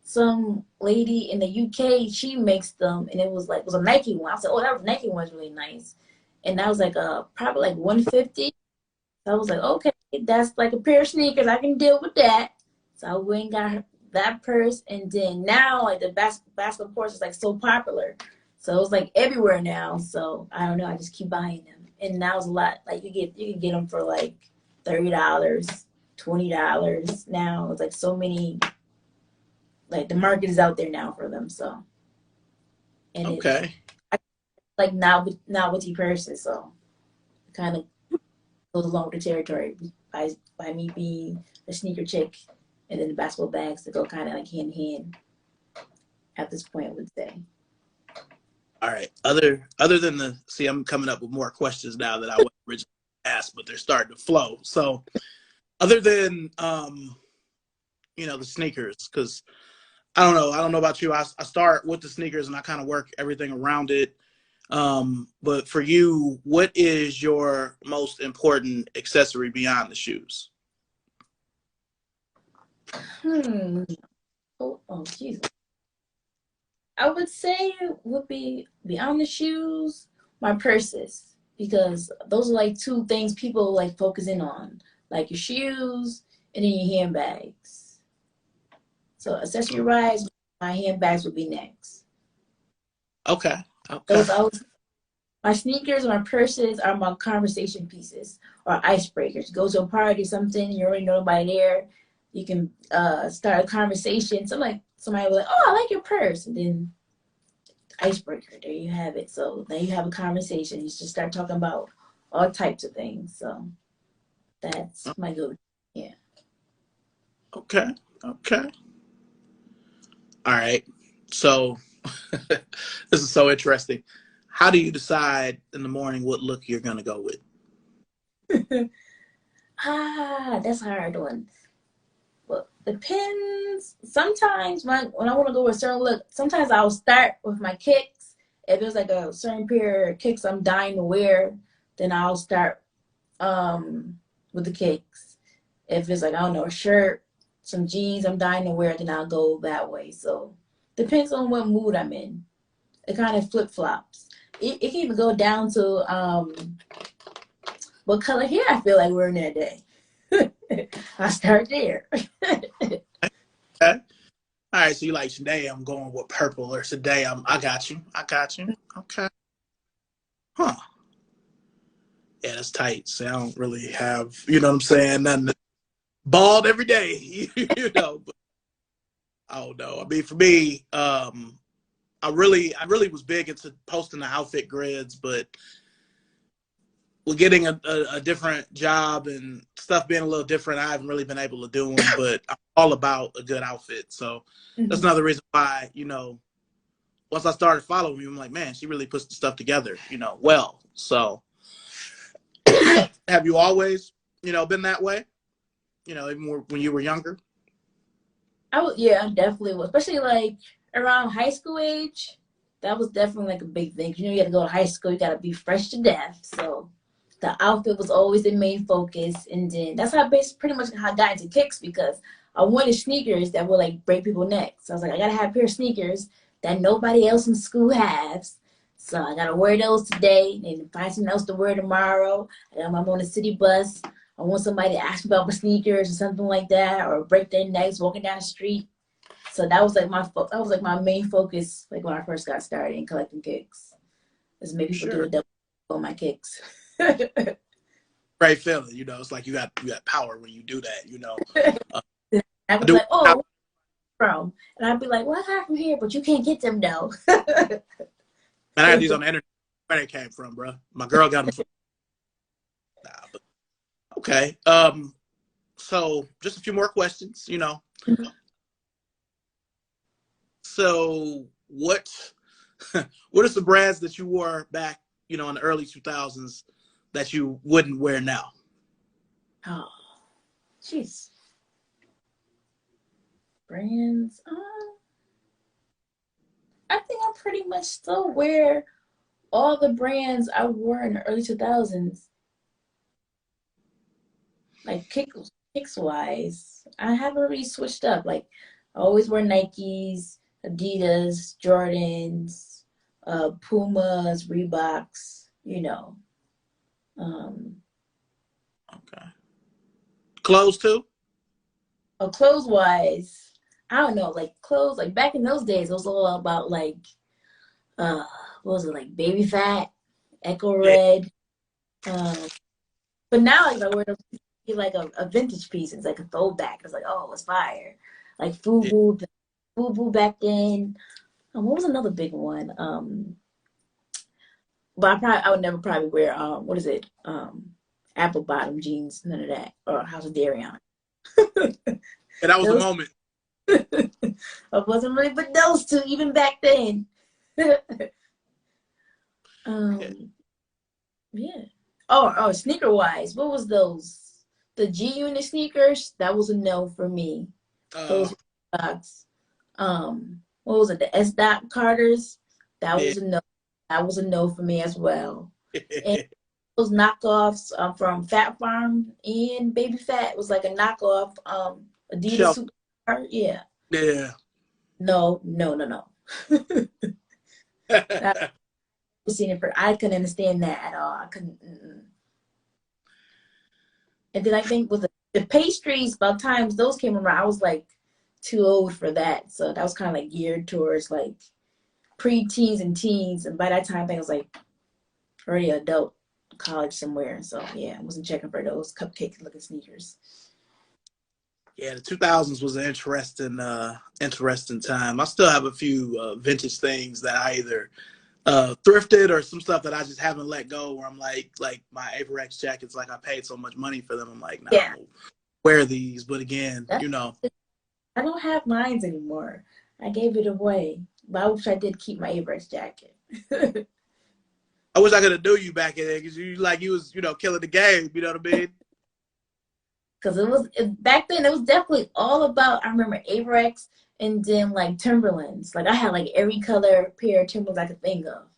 Some lady in the UK, she makes them, and it was a Nike one. I said, oh, that Nike one's really nice, and that was like probably like 150. So I was like, okay, that's like a pair of sneakers. I can deal with that. So I went and got that purse, and then now like the basketball purse is like so popular, so it's like everywhere now. So I don't know. I just keep buying them, and now it's a lot. Like you can get them for like $30, $20 now. It's like so many. Like the market is out there now for them. So and it's Okay. like novelty purses. So it kind of goes along with the territory by me being a sneaker chick, and then the basketball bags to go kind of like hand in hand at this point, I would say. All right. Other than I'm coming up with more questions now that I wasn't originally asked, but they're starting to flow. So other than the sneakers, because I don't know about you. I start with the sneakers and I kind of work everything around it. But for you, what is your most important accessory beyond the shoes? Oh, Jesus. I would say would be beyond the shoes, my purses, because those are like two things people like focusing on, like your shoes and then your handbags. So accessory wise, my handbags would be next. Okay. Okay. Those always my sneakers, my purses are my conversation pieces or icebreakers. Go to a party, something you already know nobody there. You can start a conversation. So like somebody will be like, "Oh, I like your purse," and then icebreaker. There you have it. So now you have a conversation. You just start talking about all types of things. So that's my go. Yeah. Okay. Okay. All right. So this is so interesting. How do you decide in the morning what look you're gonna go with? That's a hard one. Well, depends. Sometimes when I want to go with a certain look, sometimes I'll start with my kicks. If there's like a certain pair of kicks I'm dying to wear, then I'll start with the kicks. If it's like, I don't know, a shirt, some jeans I'm dying to wear, then I'll go that way. So depends on what mood I'm in. It kind of flip flops. It can even go down to what color hair I feel like wearing that day. I start there. Okay. All right. So you like today I'm going with purple, or today I got you. I got you. Okay. Huh. Yeah, that's tight. So I don't really have, you know what I'm saying, nothing bald every day, you know. But I don't know. I mean, for me, I really was big into posting the outfit grids, but with getting a different job and stuff being a little different, I haven't really been able to do them. But I'm all about a good outfit, so that's Mhm. another reason why, once I started following you, I'm like, man, she really puts the stuff together, well. So, have you always, been that way? Even when you were younger? Yeah, definitely was. Especially like around high school age, that was definitely like a big thing. You know, you got to go to high school, you got to be fresh to death. So the outfit was always the main focus, and then that's how pretty much how I got into kicks because I wanted sneakers that would like break people's necks. So I was like, I gotta have a pair of sneakers that nobody else in school has. So I gotta wear those today and find something else to wear tomorrow. And I'm on the city bus. I want somebody to ask me about my sneakers or something like that, or break their necks walking down the street. So that was like that was like my main focus, like when I first got started in collecting kicks, is make people do Sure. a double on my kicks. Great feeling, it's like you got power when you do that. Uh, I'd I be do. like, "Oh, where from?" And I'd be like, "Well, I got from here, but you can't get them though." Man, I had these on the internet. Where they came from, bro? My girl got them from. Nah, but okay. So just a few more questions. So what are some brands that you wore back, in the early 2000s that you wouldn't wear now? Oh, jeez, brands. I think I pretty much still wear all the brands I wore in the early 2000s. Like kicks wise, I haven't really switched up. Like I always wear Nikes, Adidas, Jordans, Pumas, Reeboks. Um, Okay. Clothes too? clothes wise, I don't know. Like clothes, like back in those days, it was all about like uh, what was it like Baby Fat, Echo Yeah. Red. Um, but now like I wear those like a vintage piece. It's like a throwback. It's like oh, it's fire. Like Yeah. Fubu back then. What was another big one? But I would never probably wear what is it? Apple bottom jeans, none of that, or House of Darion. And that was a Those moment. I wasn't really, but those two even back then. Yeah. um, yeah. Oh, sneaker wise, what was those? The G Unit sneakers. That was a no for me. Uh, Those socks. What was it? The S. Dot Carters. That yeah. was a no. That was a no for me as well. And those knockoffs from Fat Farm and Baby Fat was like a knockoff Adidas Shelf. Super. Yeah. Yeah. No, no, no, no. I've seen it for. I couldn't understand that at all. I couldn't. Mm-mm. And then I think with the the pastries, by the times those came around, I was like too old for that. So that was kind of like geared towards like pre-teens and teens. And by that time, I think I was like already adult, college somewhere. So yeah, I wasn't checking for those cupcake looking sneakers. Yeah, the 2000s was an interesting time. I still have a few vintage things that I either thrifted or some stuff that I just haven't let go. Where I'm like my Avirex jackets, like I paid so much money for them. I'm like, nah, I'm Yeah, gonna wear these. But again, that's, I don't have mines anymore. I gave it away, but I wish I did keep my Avirex jacket. I wish I could have knew you back in there because you was killing the game. You know what I mean? Because back then it was definitely all about, I remember Avirex and then like Timberlands. Like I had like every color pair of Timberlands I could think of.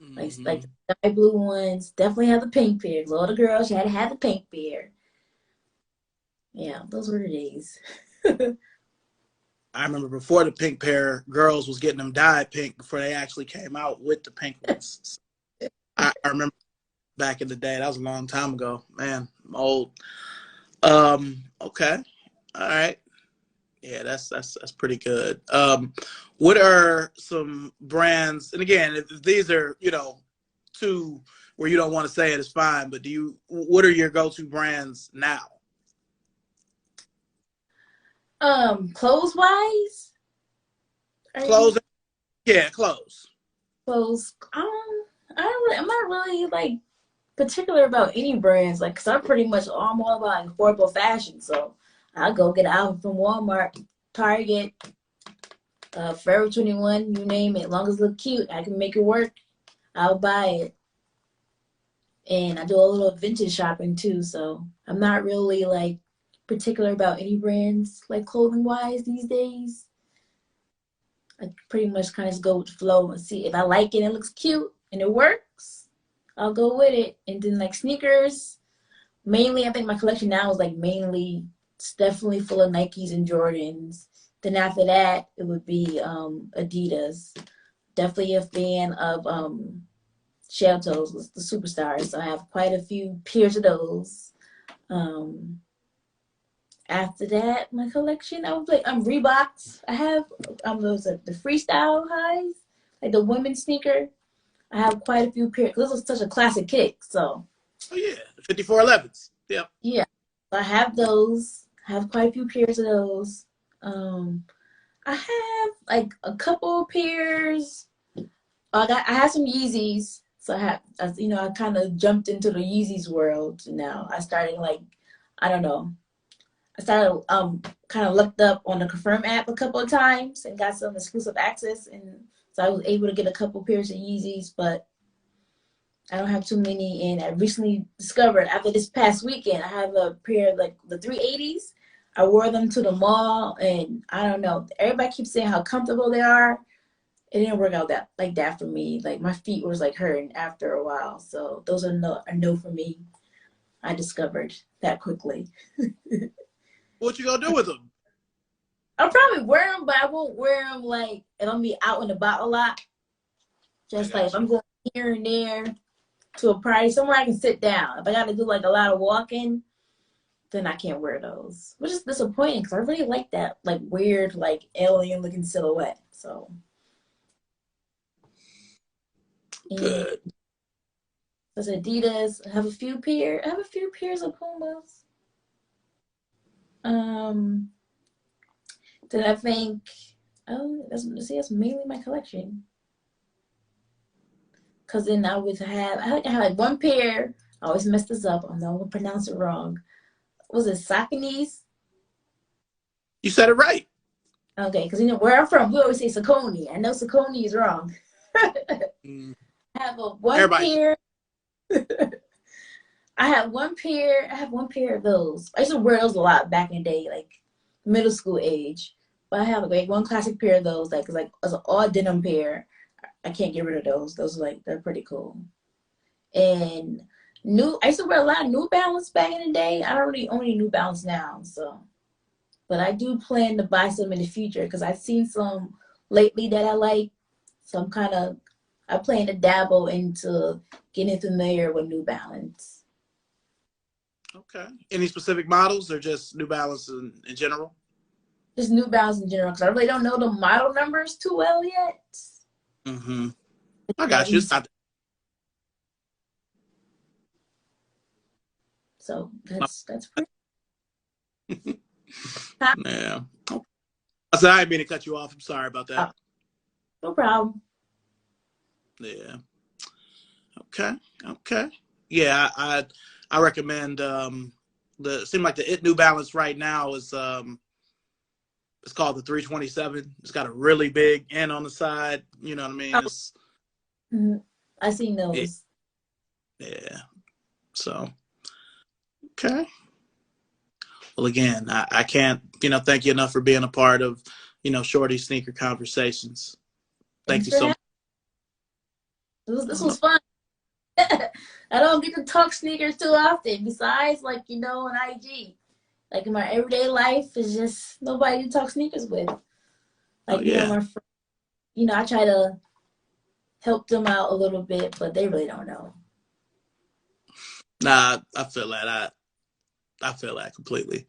Like Mm-hmm. the sky blue ones, definitely had the pink pair. 'Cause all the girls, you had to have the pink pair. Yeah, those were the days. I remember before the pink pair, girls was getting them dyed pink before they actually came out with the pink ones. I remember back in the day. That was a long time ago. Man, I'm old. Okay. All right. Yeah, that's pretty good. What are some brands? And again, if these are two where you don't want to say it is fine. But what are your go-to brands now? Clothes wise, are you Clothes. Yeah, clothes. clothes? I'm not really like particular about any brands, like, cause I'm pretty much I'm all about like, affordable fashion. So I'll go get an outfit from Walmart, Target, Forever 21, you name it. As long as it look cute, I can make it work. I'll buy it. And I do a little vintage shopping too, so I'm not really like particular about any brands like clothing wise these days. I pretty much kind of just go with the flow and see if I like it and it looks cute and it works, I'll go with it. And then like sneakers, mainly I think my collection now is like mainly it's definitely full of Nikes and Jordans. Then after that it would be Adidas. Definitely a fan of Shell Toes was the superstars. So I have quite a few pairs of those. Um, After that, my collection, I was like, Reeboks. I have those the freestyle highs, like the women's sneaker. I have quite a few pairs. This was such a classic kick. So Oh yeah, the 5411s. Yep. yeah, I have those. I have quite a few pairs of those. Um, I have like a couple pairs. I have some Yeezys. So I kind of jumped into the Yeezys world now. I started like, I don't know. I started kind of looked up on the Confirm app a couple of times and got some exclusive access, and so I was able to get a couple pairs of Yeezys, but I don't have too many. And I recently discovered after this past weekend, I have a pair of like the 380s. I wore them to the mall, and I don't know. Everybody keeps saying how comfortable they are. It didn't work out that like that for me. Like my feet was like hurting after a while. So those are a no for me. I discovered that quickly. What you gonna do with them? I'll probably wear them, but I won't wear them like if I'm be out and about a lot. I Just like got if you. I'm going here and there to a party, somewhere I can sit down. If I got to do like a lot of walking, then I can't wear those, which is disappointing because I really like that like weird like alien looking silhouette. So and Good. there's Adidas. I have a few pairs of Pumas. Um, then I think that's mainly my collection. Cause then I had like one pair. I always mess this up. I'm not gonna pronounce it wrong. Was it Saucony's? You said it right. Okay, because where I'm from, we always say Saucony. I know Saucony is wrong. Mm, I have a one everybody. pair. I have one pair of those. I used to wear those a lot back in the day, like middle school age. But I have like one classic pair of those, like it's an all denim pair. I can't get rid of those. Those are like they're pretty cool. And I used to wear a lot of New Balance back in the day. I don't really own any New Balance now, so but I do plan to buy some in the future because I've seen some lately that I like. So I plan to dabble into getting familiar with New Balance. Okay. Any specific models or just New Balance in general? Just New Balance in general, because I really don't know the model numbers too well yet. Mm-hmm. I Yeah, got you. so that's pretty. Huh? Yeah. I said I didn't mean to cut you off. I'm sorry about that. Oh, no problem. Yeah. Okay. Okay. Yeah, I recommend the seem like the New Balance right now is it's called the 327. It's got a really big N on the side. You know what I mean? Oh, It's I seen yeah. those. Yeah. So okay. Well, again, I can't thank you enough for being a part of Shorty Sneaker Conversations. Thank Thanks you for so having. much. This was fun. I don't get to talk sneakers too often. Besides, like on IG, like in my everyday life, is just nobody to talk sneakers with. Oh Like yeah. my friend, I try to help them out a little bit, but they really don't know. Nah, I feel that. I feel that completely.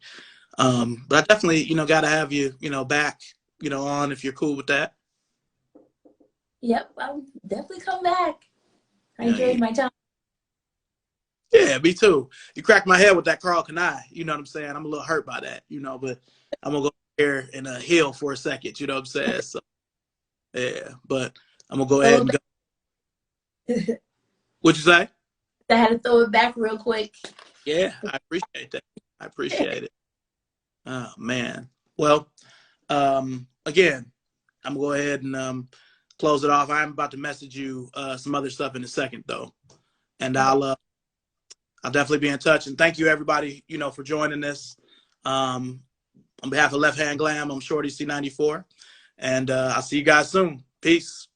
But I definitely, got to have you, back, on if you're cool with that. Yep, I'll definitely come back. I Yeah, enjoyed my time. yeah, me too. You cracked my head with that Carl Kanai. You know what I'm saying? I'm a little hurt by that, but I'm gonna go here and heal for a second. You know what I'm saying? So yeah, but I'm gonna go ahead Throw and it go. back. What'd you say? I had to throw it back real quick. Yeah, I appreciate that. I appreciate it. Oh man. Well, again, I'm gonna go ahead and close it off. I'm about to message you some other stuff in a second though, and Okay. I'll definitely be in touch. And thank you everybody, for joining this. On behalf of Left Hand Glam, I'm Shorty C94, and I'll see you guys soon. Peace.